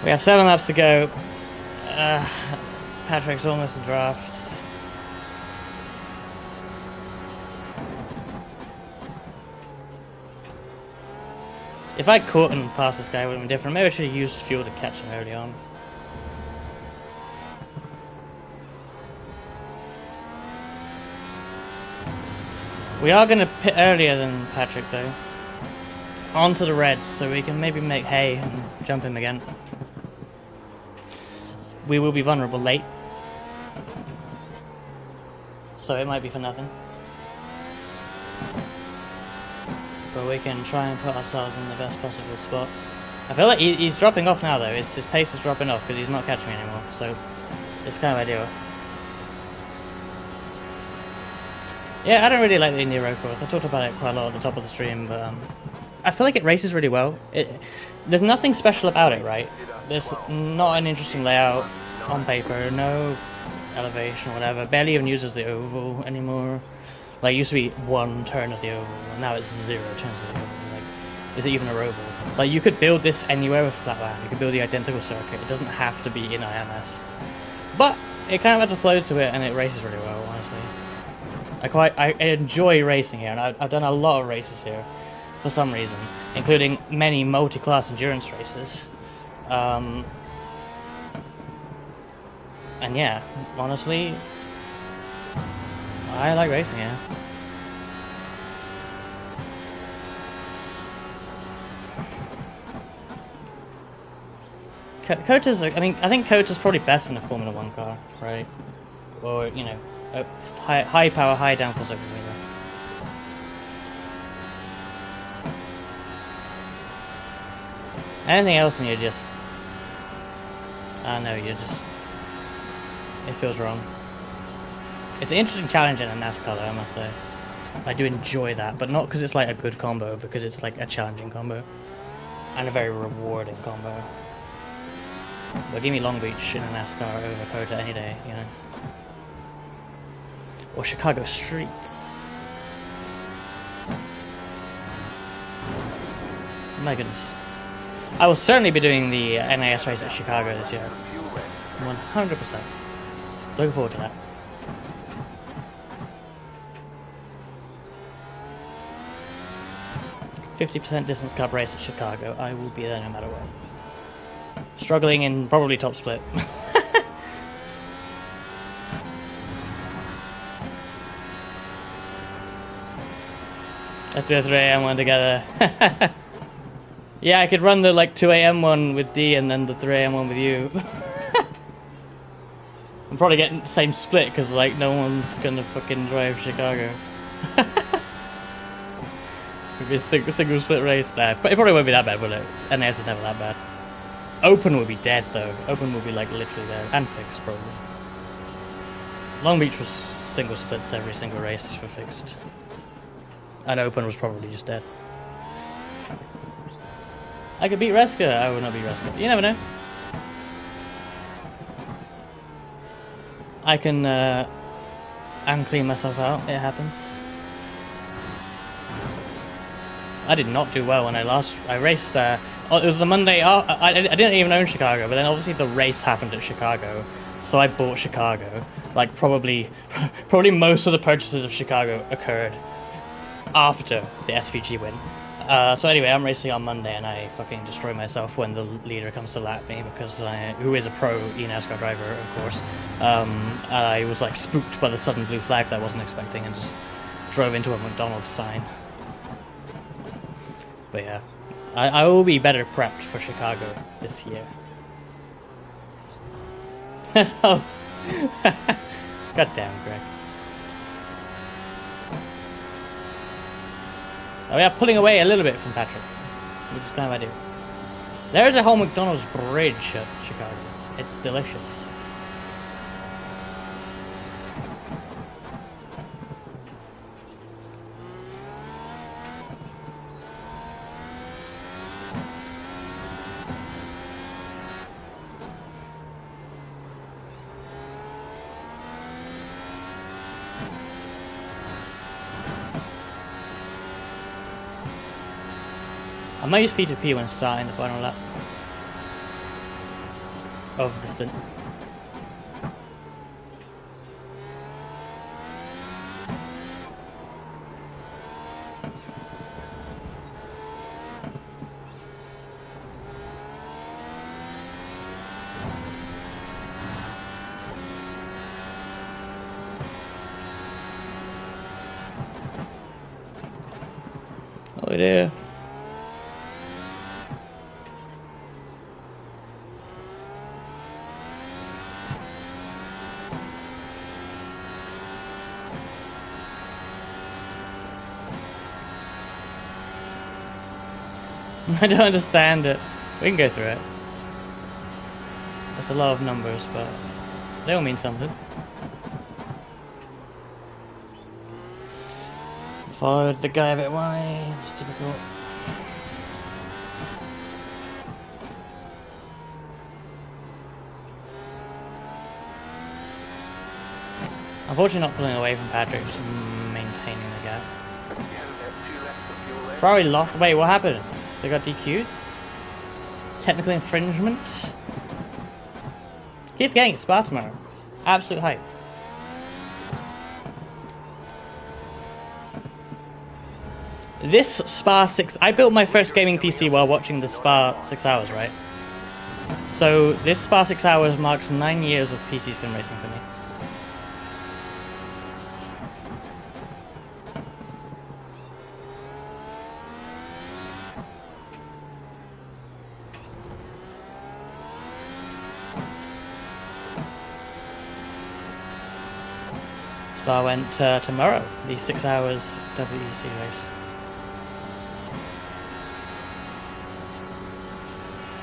We have 7 laps to go. Patrick's almost a draft. If I caught and passed this guy, it would have been different. Maybe I should have used fuel to catch him early on. We are going to pit earlier than Patrick, though. Onto the reds, so we can maybe make hay and jump him again. We will be vulnerable late. So it might be for nothing. But we can try and put ourselves in the best possible spot. I feel like he's dropping off now, though. His pace is dropping off because he's not catching me anymore. So it's kind of ideal. Yeah, I don't really like the Indy road course. I talked about it quite a lot at the top of the stream, but I feel like it races really well. There's nothing special about it, right? There's not an interesting layout on paper, no elevation or whatever. Barely even uses the oval anymore. Like, it used to be 1 turn of the oval, and now it's 0 turns of the oval. Like, is it even a oval? Like, you could build this anywhere with flat land. You could build the identical circuit. It doesn't have to be in IMS. But it kind of has a flow to it, and it races really well, honestly. I enjoy racing here, and I've done a lot of races here for some reason, including many multi-class endurance races. And yeah, honestly, I like racing here. Kota's, I think Kota's probably best in a Formula 1 car, right? Or, you know, a high power, high downforce open wheeler. Anything else and you're just... I know, you're just... It feels wrong. It's an interesting challenge in a NASCAR though, I must say. I do enjoy that, but not because it's like a good combo, because it's like a challenging combo. And a very rewarding combo. But give me Long Beach in a NASCAR over Kota any day, you know. Or Chicago streets. My goodness. I will certainly be doing the NAS race at Chicago this year. 100%. Looking forward to that. %50 distance cup race at Chicago. I will be there no matter what. Struggling in probably top split. Let's do a 3 AM one together. Yeah, I could run the like 2 AM one with D and then the 3 AM one with you. I'm probably getting the same split because like no one's gonna fucking drive Chicago. It'd be a single split race. Nah, it probably won't be that bad, will it? NAS is never that bad. Open will be dead though. Open will be like literally dead. And fixed probably. Long Beach was single splits every single race for fixed. And Open was probably just dead. I could beat Reska. I would not beat Reska. You never know. I can clean myself out. It happens. I did not do well when I raced. It was the Monday. I didn't even own Chicago, but then obviously the race happened at Chicago, so I bought Chicago. Like probably most of the purchases of Chicago occurred after the SVG win. So anyway, I'm racing on Monday, and I fucking destroy myself when the leader comes to lap me because who is a pro eNASCAR driver, of course. I was like spooked by the sudden blue flag that I wasn't expecting, and just drove into a McDonald's sign. But yeah, I will be better prepped for Chicago this year. So, goddamn, Greg. Oh, we are pulling away a little bit from Patrick, which is kind of ideal. There's a whole McDonald's bridge at Chicago. It's delicious. I might use P2P when starting the final lap of the stint. Oh dear. I don't understand it. We can go through it. That's a lot of numbers, but they all mean something. Followed the guy a bit wide. It's typical. Unfortunately, not pulling away from Patrick, just maintaining the gap. Ferrari lost. Wait, what happened? They got DQ'd? Technical infringement? Keep forgetting it's Spa tomorrow. Absolute hype. This Spa 6... I built my first gaming PC while watching the Spa 6 hours, right? So this Spa 6 hours marks 9 years of PC sim racing for me. Spa went tomorrow, the 6 hours WEC race.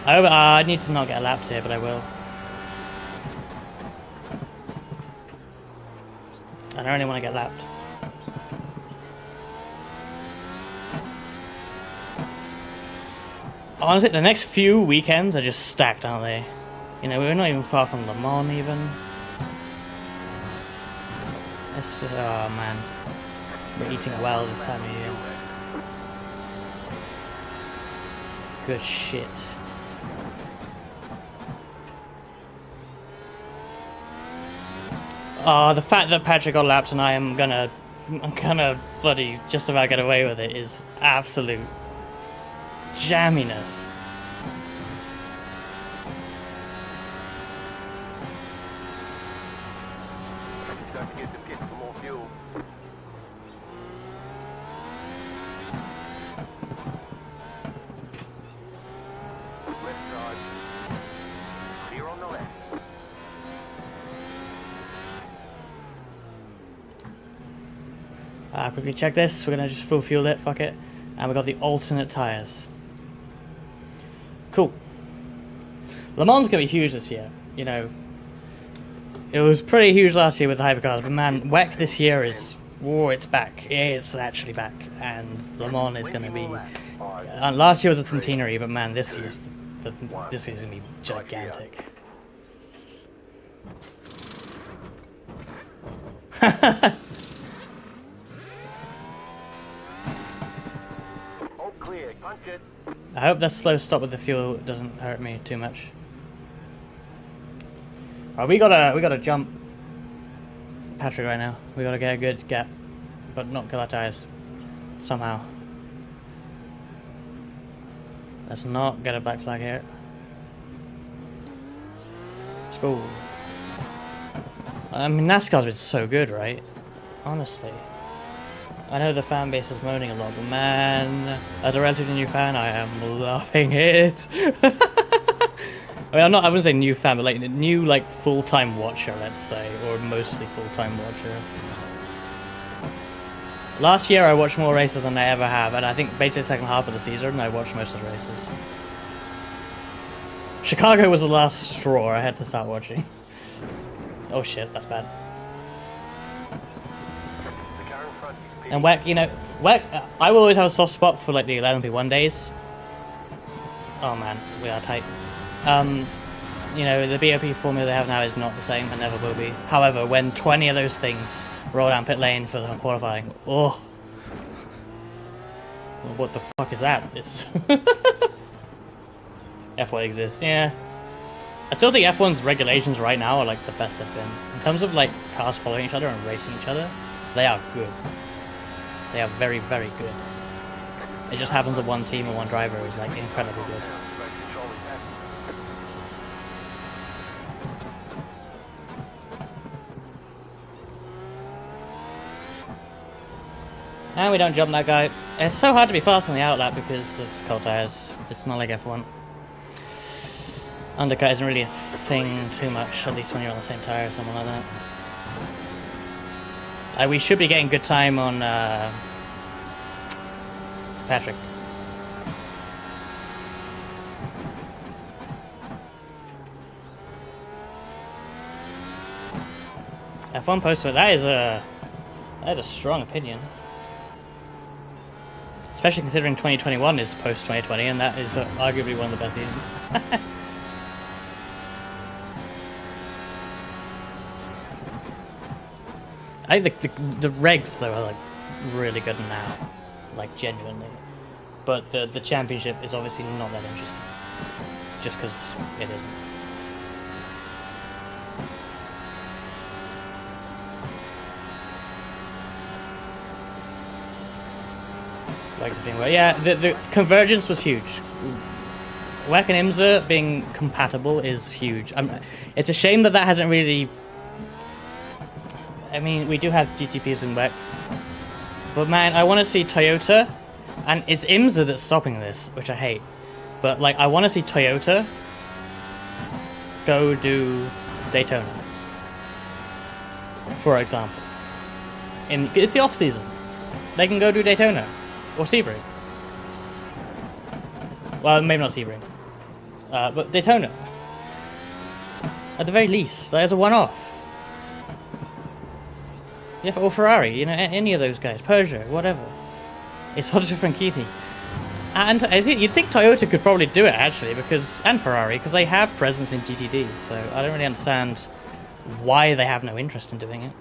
I need to not get lapped here, but I will. I don't really want to get lapped. Honestly, the next few weekends are just stacked, aren't they? You know, we're not even far from Le Mans even. This, oh man, we're eating well this time of year. Good shit. The fact that Patrick got lapped and I'm gonna bloody just about get away with it is absolute jamminess. Quickly check this. We're gonna just full fuel it, fuck it. And we got the alternate tires. Cool. Le Mans gonna be huge this year. You know, it was pretty huge last year with the hypercars, but man, WEC this year is, it's back. It's actually back, and Le Mans is gonna be. Last year was a centenary, but man, this year's gonna be gigantic. I hope that slow stop with the fuel doesn't hurt me too much. Oh, we gotta jump Patrick right now. We gotta get a good gap, but not kill our tires somehow. Let's not get a black flag here. Let's go. I mean, NASCAR's been so good, right? Honestly. I know the fan base is moaning a lot, but man, as a relatively new fan, I am loving it. I mean, I wouldn't say new fan, but like new, like full-time watcher, let's say, or mostly full-time watcher. Last year, I watched more races than I ever have, and I think basically the second half of the season, I watched most of the races. Chicago was the last straw. I had to start watching. Oh shit, that's bad. And WEC, you know, WEC, I will always have a soft spot for like the 11p1 days. Oh man, we are tight. You know, the BOP formula they have now is not the same and never will be. However, when 20 of those things roll down pit lane for the qualifying, oh. What the fuck is that? It's F1 exists, yeah. I still think F1's regulations right now are like the best they've been. In terms of like cars following each other and racing each other, they are good. They are very, very good. It just happens that one team and one driver is like incredibly good. And we don't jump that guy. It's so hard to be fast on the outlap because of cold tires. It's not like F1. Undercut isn't really a thing too much, at least when you're on the same tire or something like that. We should be getting good time on Patrick. F1 post that is a strong opinion. Especially considering 2021 is post 2020, and that is arguably one of the best seasons. I think the regs though are like really good now, like genuinely. But the championship is obviously not that interesting, just because it isn't. Like the thing where, yeah, the convergence was huge. WEC and IMSA being compatible is huge. It's a shame that hasn't really. I mean, we do have GTPs in WEC, but man, I want to see Toyota, and it's IMSA that's stopping this, which I hate. But like, I want to see Toyota go do Daytona, for example. It's the off season, they can go do Daytona. Or Sebring. Well, maybe not Sebring. But Daytona. At the very least, as a one-off. Yeah, or Ferrari, you know, any of those guys. Peugeot, whatever. It's Honda Franchitti. And I think you'd think Toyota could probably do it, actually, and Ferrari, because they have presence in GTD, so I don't really understand why they have no interest in doing it.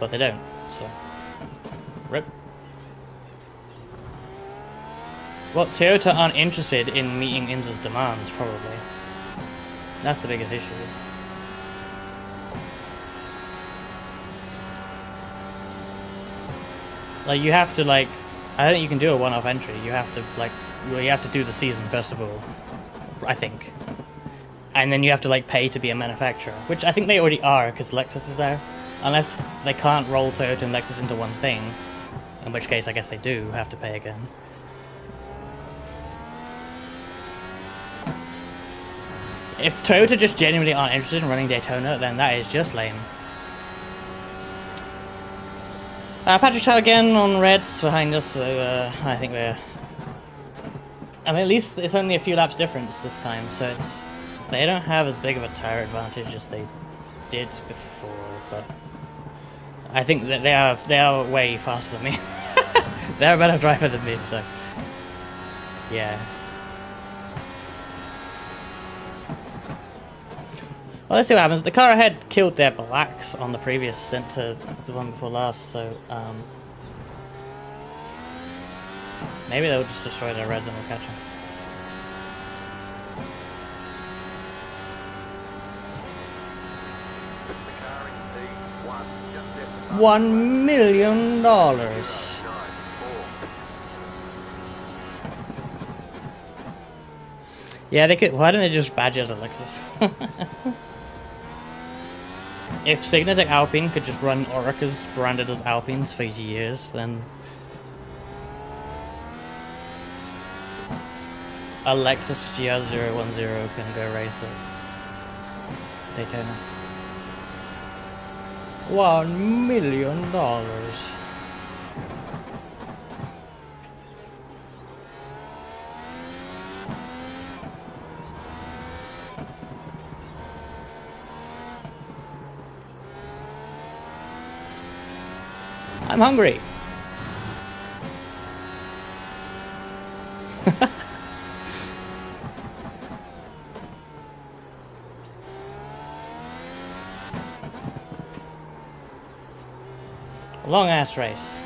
But they don't, so. Rip. Well, Toyota aren't interested in meeting IMSA's demands, probably. That's the biggest issue. Like, you have to, like... I don't think you can do a one-off entry. You have to, like... Well, you have to do the season, first of all. I think. And then you have to, like, pay to be a manufacturer. Which I think they already are, because Lexus is there. Unless they can't roll Toyota and Lexus into one thing. In which case, I guess they do have to pay again. If Toyota just genuinely aren't interested in running Daytona, then that is just lame. Patrick Chow again on reds behind us, so I think we're... I mean, at least it's only a few laps difference this time, so it's... They don't have as big of a tire advantage as they did before, but... I think that they are way faster than me. They're a better driver than me, so... Yeah. Well, let's see what happens. The car ahead killed their blacks on the previous stint to the one before last, so maybe they'll just destroy their reds and we'll catch them. $1 million. Yeah, they could. Why don't they just badge as a Lexus? If Signatic Alpine could just run Oricas branded as Alpines for years, then a Lexus GR010 can go race at Daytona. $1 million. I'm hungry. Long ass race.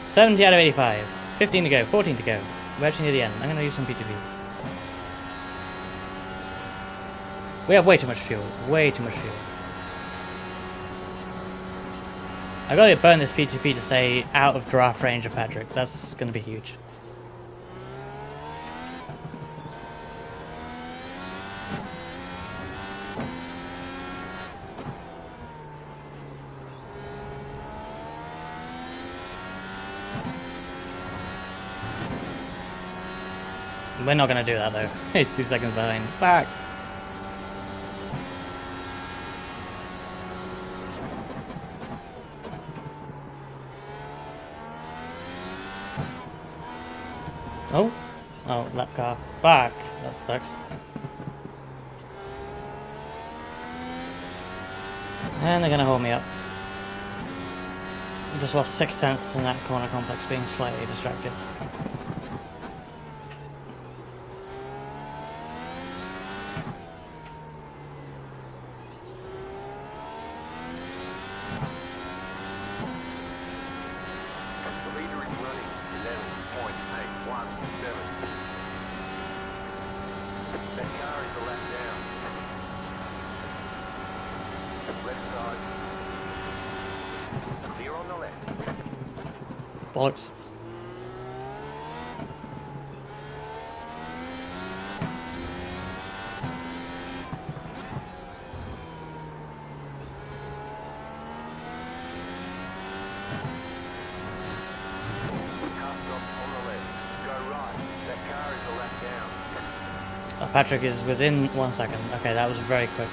70 out of 85. 15 to go. 14 to go. We're actually near the end. I'm gonna use some P2P. We have way too much fuel. Way too much fuel. I gotta burn this P2P to stay out of draft range of Patrick. That's gonna be huge. We're not gonna do that though. It's 2 seconds behind. Back. Oh, oh, lap car. Fuck, that sucks. And they're gonna hold me up. Just lost 6 cents in that corner complex, being slightly distracted. The leader is running 11.817. That car is a lap down. Left side. Clear on the left. Bollocks. Oh, Patrick is within 1 second. Okay, that was very quick.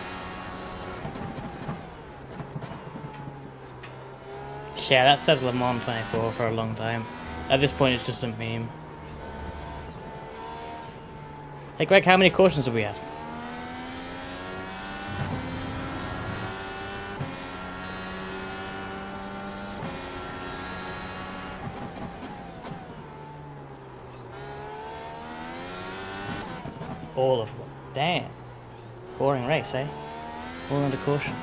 Yeah, that says Le Mans 24 for a long time. At this point, it's just a meme. Hey Greg, how many cautions have we had? All of them. Damn. Boring race, eh? All under caution.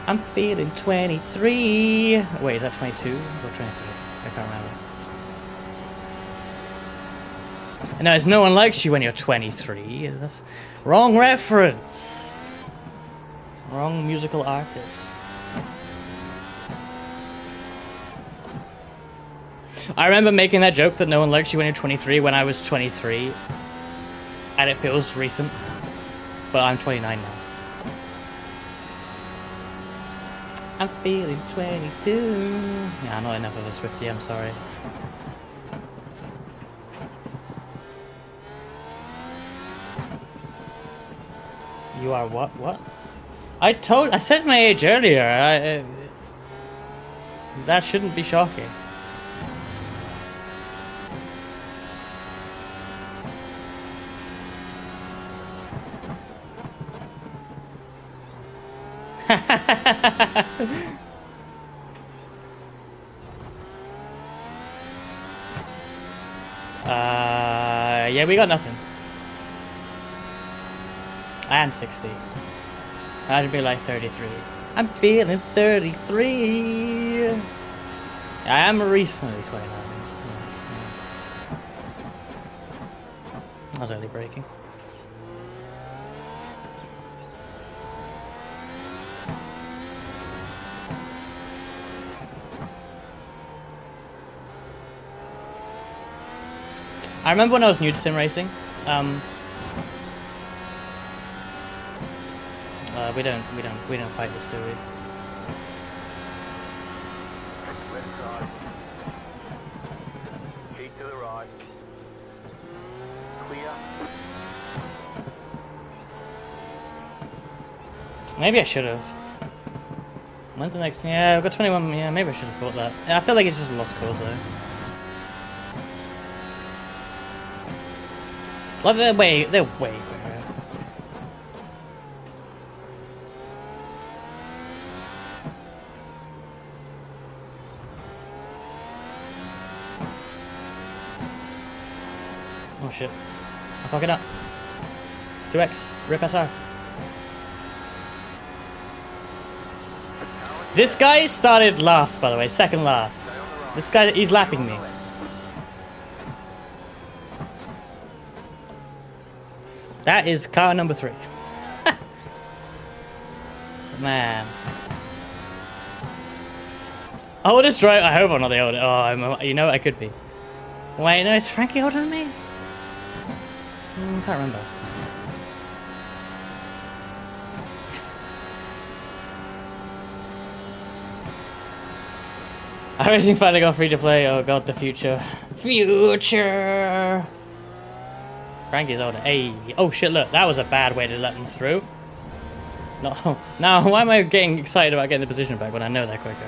I'm feeling 23. Wait, is that 22 or 23? I can't remember. No, it's no one likes you when you're 23. That's wrong reference. Wrong musical artist. I remember making that joke that no one likes you when you're 23 when I was 23. And it feels recent. But I'm 29 now. I'm feeling 22. Yeah, I'm not enough of a Swiftie, I'm sorry. You are what? What? I said my age earlier. That shouldn't be shocking. Yeah, we got nothing. I am 60. I should be like 33. I'm feeling 33. I am recently 29. I was early braking. I remember when I was new to sim racing. We don't fight this, do we? Left side. Keep to the right. Clear. Maybe I should have. When's the next? Yeah, I've got 21. Yeah, maybe I should have thought that. Yeah, I feel like it's just a lost cause though. Well, they're way quicker. Oh shit. I'm fucking up. 2x. Rip SR. This guy started last, by the way. Second last. This guy, he's lapping me. That is car number 3. Man. Oldest driver. I hope I'm not the oldest. Oh, you know what? I could be. Wait, no, is Frankie older than me? Can't remember. iRacing finally got free to play. Oh god, the future. Future! Frankie's older. Hey. Oh shit, look, that was a bad way to let them through. No, now why am I getting excited about getting the position back when I know they're quicker?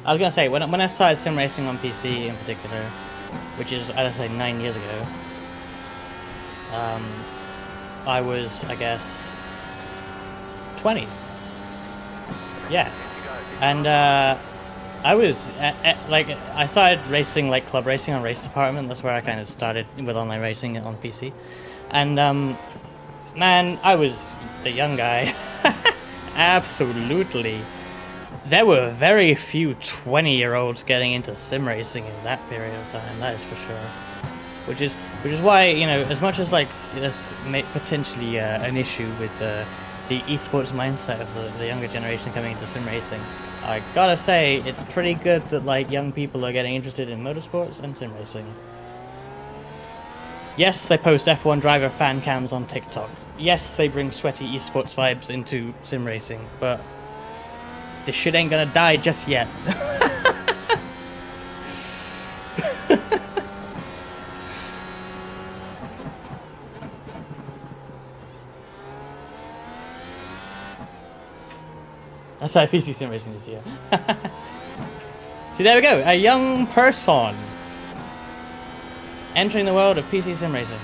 I was gonna say, when I started sim racing on PC in particular, which is, I'd say, 9 years ago, I was, I guess, 20. Yeah. And I was, like, I started racing, like, club racing on Race Department. That's where I kind of started with online racing on PC. And, man, I was the young guy. Absolutely. There were very few 20-year-olds getting into sim racing in that period of time, that is for sure. Which is why, you know, as much as like this may potentially an issue with the esports mindset of the younger generation coming into sim racing, I gotta say it's pretty good that like young people are getting interested in motorsports and sim racing. Yes, they post F1 driver fan cams on TikTok. Yes, they bring sweaty esports vibes into sim racing, but this shit ain't gonna die just yet. That's how PC sim racing this year. See, there we go. A young person entering the world of PC sim racing.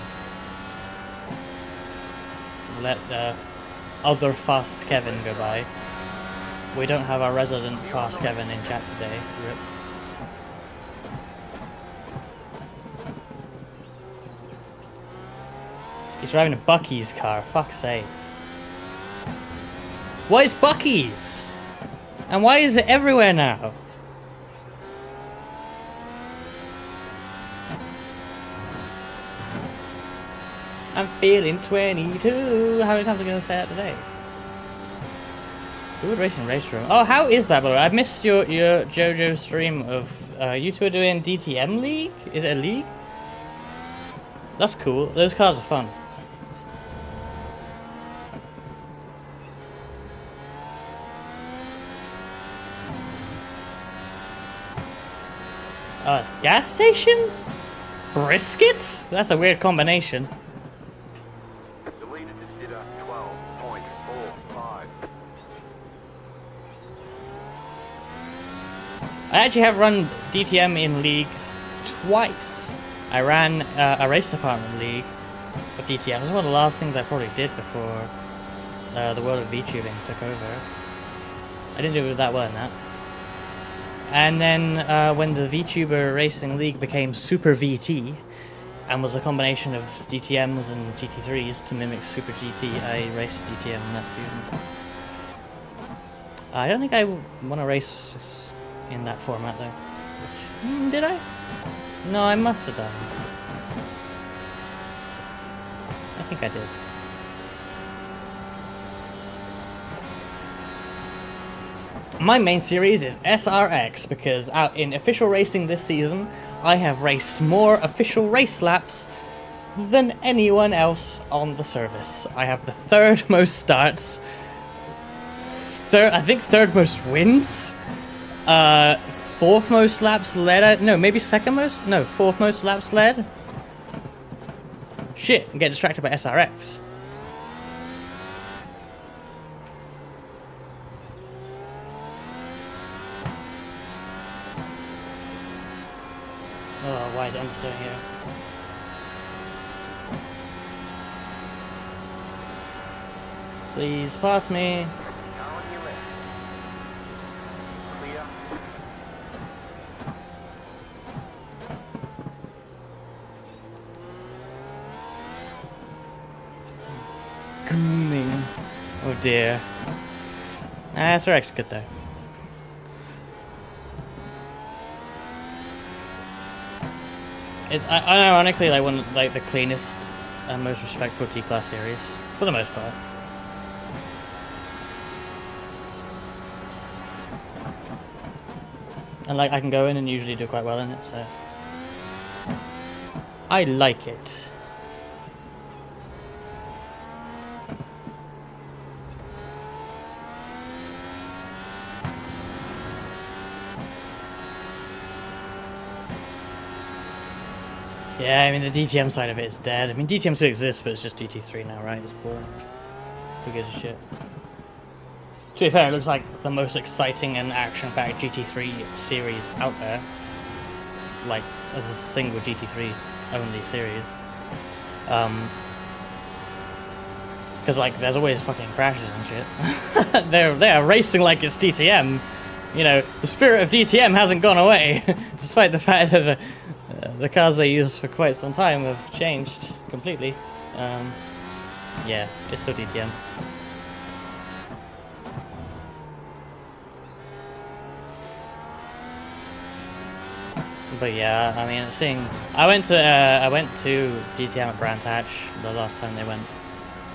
Let the other fast Kevin go by. We don't have our resident fast Kevin in chat today. Rip. He's driving a Bucky's car, fuck's sake. What is Bucky's? And why is it everywhere now? I'm feeling 22. How many times am I going to say that today? Good racing race room. Oh, how is that, by the way? I missed your JoJo stream of you two are doing DTM League? Is it a league? That's cool. Those cars are fun. Gas station? Briskets? That's a weird combination. The leader just did a 12.45. I actually have run DTM in leagues twice. I ran a race department league of DTM. It was one of the last things I probably did before the world of VTubing took over. I didn't do it that well in that. And then when the VTuber Racing League became Super VT and was a combination of DTMs and GT3s to mimic Super GT, I raced DTM in that season. I don't think I want to race in that format though. Did I? No, I must have done. think I did. My main series is SRX because out in official racing this season, I have raced more official race laps than anyone else on the service. I have the third most starts, I think third most wins, fourth most laps led, no, maybe second most? No, fourth most laps led. Shit, I get distracted by SRX. Oh, why is it understeering here? Please pass me. Car on your left. Clear. Grooming. Oh dear. SRX is good though. It's ironically like one of the cleanest and most respectful D-class series for the most part. And like I can go in and usually do quite well in it, so I like it. Yeah, I mean, the DTM side of it is dead. I mean, DTM still exists, but it's just GT3 now, right? It's boring. Who gives a shit? To be fair, it looks like the most exciting and action-packed GT3 series out there. Like, as a single GT3 only series. Because, like, there's always fucking crashes and shit. They're racing like it's DTM. You know, the spirit of DTM hasn't gone away, despite the fact that the cars they use for quite some time have changed completely. Yeah, it's still DTM. But yeah, I mean, I went to DTM at Brands Hatch the last time they went,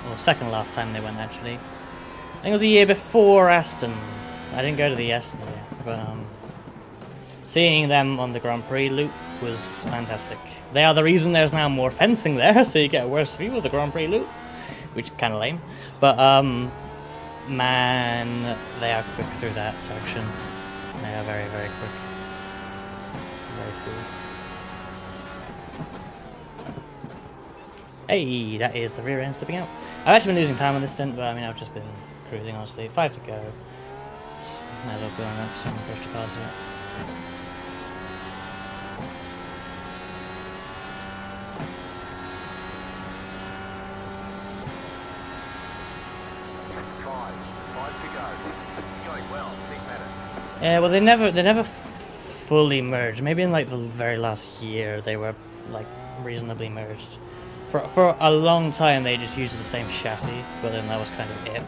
or second last time they went actually. I think it was a year before Aston. I didn't go to the Aston year, but seeing them on the Grand Prix loop was fantastic. They are the reason there's now more fencing there, so you get a worse view of the Grand Prix loop, which is kind of lame. But man, they are quick through that section. They are very, very quick. Very cool. Hey, that is the rear end stepping out. I've actually been losing time on this stint, but I mean, I've just been cruising, honestly. 5 to go. Might as well go on up some push to pass it. Five to go. Going well. Big matter. Yeah, well, they never fully merged. Maybe in like the very last year they were like reasonably merged. For a long time they just used the same chassis, but then that was kind of it.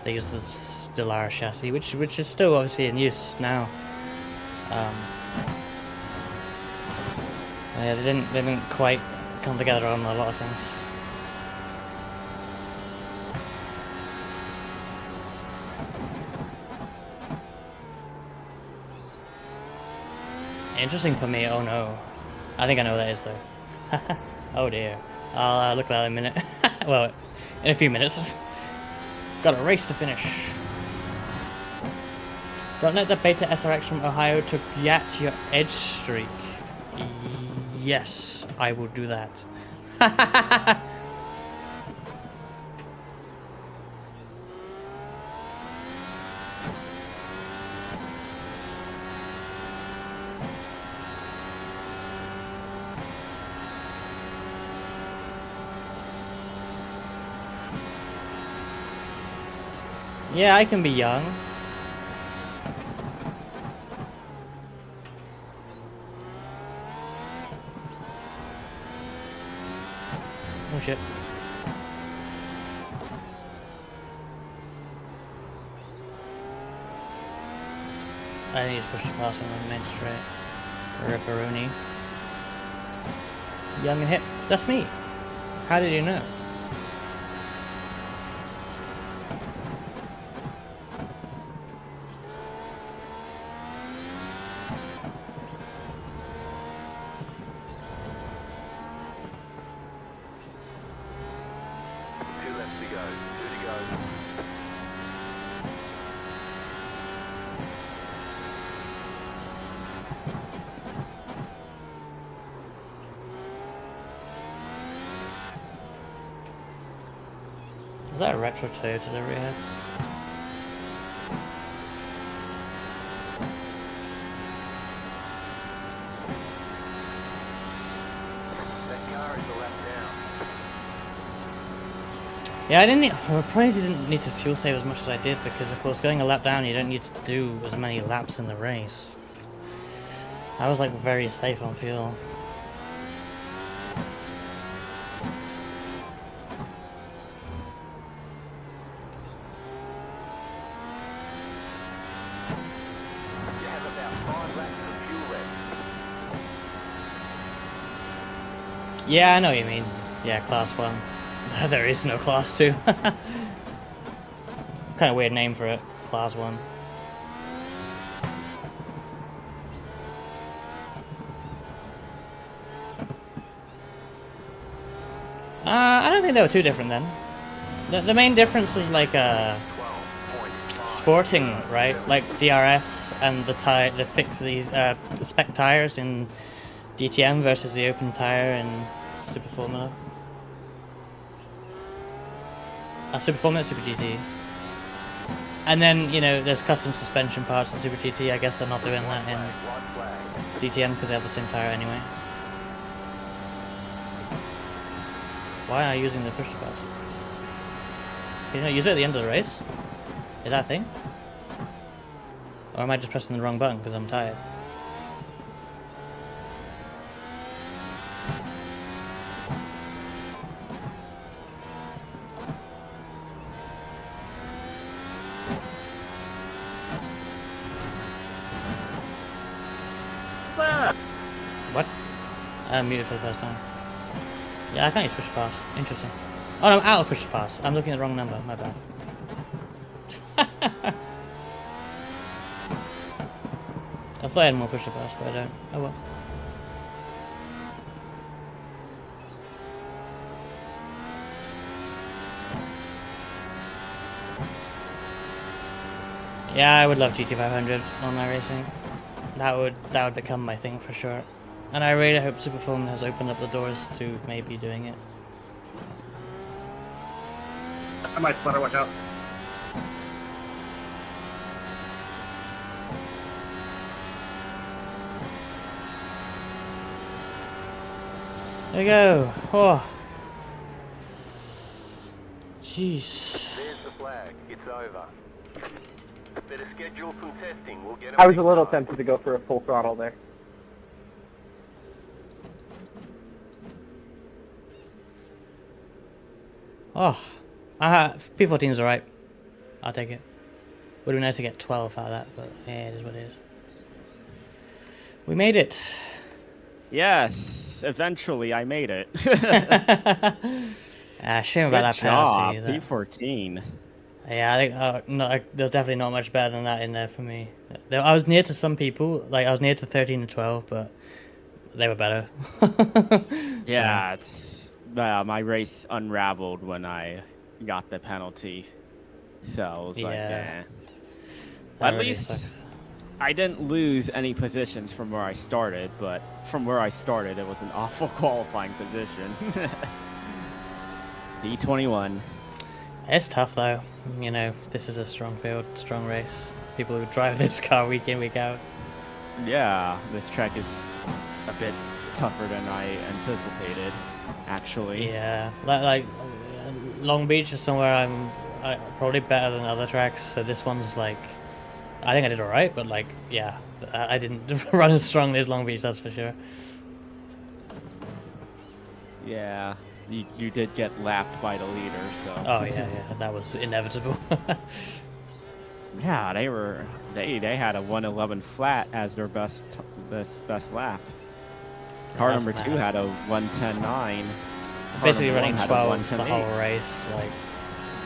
They used the Stellar chassis, which is still obviously in use now. Yeah, they didn't quite come together on a lot of things. Interesting for me. Oh no, I think I know what that is though. Oh dear. I'll look at that in a minute. Well, in a few minutes. Got a race to finish. Don't let the beta SRX from Ohio to yat your edge streak. Yes, I will do that. Yeah, I can be young. Oh shit. I need to push the pass on the main straight. Ripperoni. Young and hip. That's me. How did you know? that a retro toe delivery here? That car is a lap down. Yeah, I probably didn't need to fuel save as much as I did because, of course, going a lap down, you don't need to do as many laps in the race. I was like very safe on fuel. You have about 5 laps of fuel left. Yeah, I know what you mean. Yeah, class 1. There is no class 2. Kind of weird name for it. Class 1. I don't think they were too different then. The main difference was like 12.5. sporting, right? Like DRS and the spec tires in DTM versus the open tire in Super Formula. Super Formula, Super GT. And then, you know, there's custom suspension parts in Super GT. I guess they're not doing that in White flag. DTM because they have the same tire anyway. Why are you using the push to pass? Can you not use it at the end of the race? Is that a thing? Or am I just pressing the wrong button because I'm tired? What? I'm muted for the first time. Yeah, I can't use push to pass. Interesting. Oh no, I'm out of push to pass. I'm looking at the wrong number. My bad. I thought I had more push to pass, but I don't. Oh well. Yeah, I would love GT500 on iRacing. That would become my thing for sure. And I really hope Superform has opened up the doors to maybe doing it. I might sputter, watch out. There you go. Oh. Jeez. There's the flag. It's over. Better schedule some testing. We'll get 'em I was a next little time. tempted to go for a full throttle there. Oh. P14's alright. I'll take it. Would be nice to get 12 out of that, but yeah, it is what it is. We made it. Yes, eventually I made it. Shame about that Good job, penalty. That- P14. Yeah, I think there's definitely not much better than that in there for me. I was near to some people, like I was near to 13 and 12, but they were better. Yeah, my race unraveled when I got the penalty, so I was like, Yeah. eh. That At really least sucks. I didn't lose any positions from where I started, but from where I started, it was an awful qualifying position. D21. It's tough though. You know, this is a strong field, strong race. People who drive this car week in, week out. Yeah, this track is a bit tougher than I anticipated, actually. Yeah, like Long Beach is somewhere I'm probably better than other tracks. So this one's like, I think I did alright, but like, yeah, I didn't run as strongly as Long Beach, that's for sure. Yeah, you did get lapped by the leader, so. Oh yeah, that was inevitable. Yeah, they had a 111 flat as their best lap. Car that's number 2 mad. had a 110.9. Basically Car number running 1 had a 12 the 110.8. whole race, like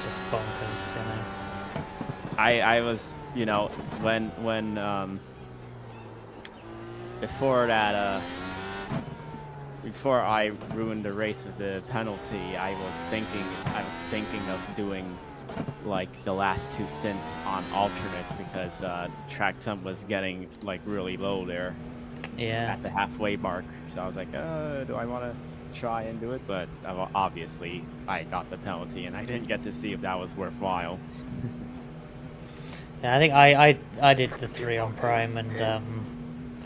just bonkers, you know. I was, you know, when before I ruined the race with the penalty, I was thinking of doing like the last 2 stints on alternates because track temp was getting like really low there Yeah. at the halfway mark. So I was like, do I want to try and do it, but obviously I got the penalty and I didn't get to see if that was worthwhile. Yeah, I think I did the 3 on Prime, and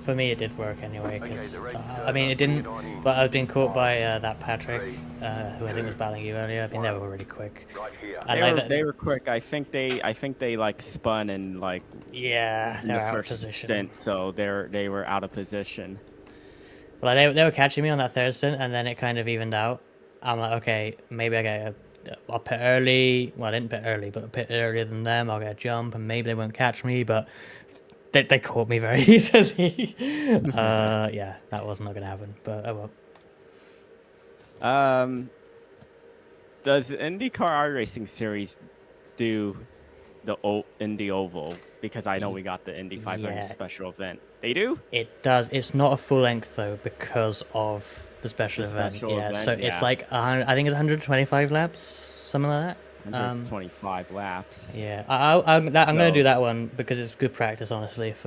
for me it did work anyway. Because I mean it didn't, but I was being caught by that Patrick, who I think was battling you earlier. I mean they were really quick. And They were quick. I think they like spun and like yeah, in they were the out of first position. stint, so they were out of position. Well, they were catching me on that third stint, and then it kind of evened out. I'm like, okay, maybe I'll pit early. Well, I didn't pit early, but a pit earlier than them. I'll get a jump, and maybe they won't catch me. But they caught me very easily. Yeah, that was not going to happen. But oh well. Does IndyCar iRacing series do the Indy Oval? Because I know we got the Indy 500 Yeah. special event. They do? It does. It's not a full length though because of the special event. special Yeah, event, so it's yeah. like I think it's 125 laps, something like that. 125 laps. Yeah, I'm gonna So- do that one because it's good practice, honestly, for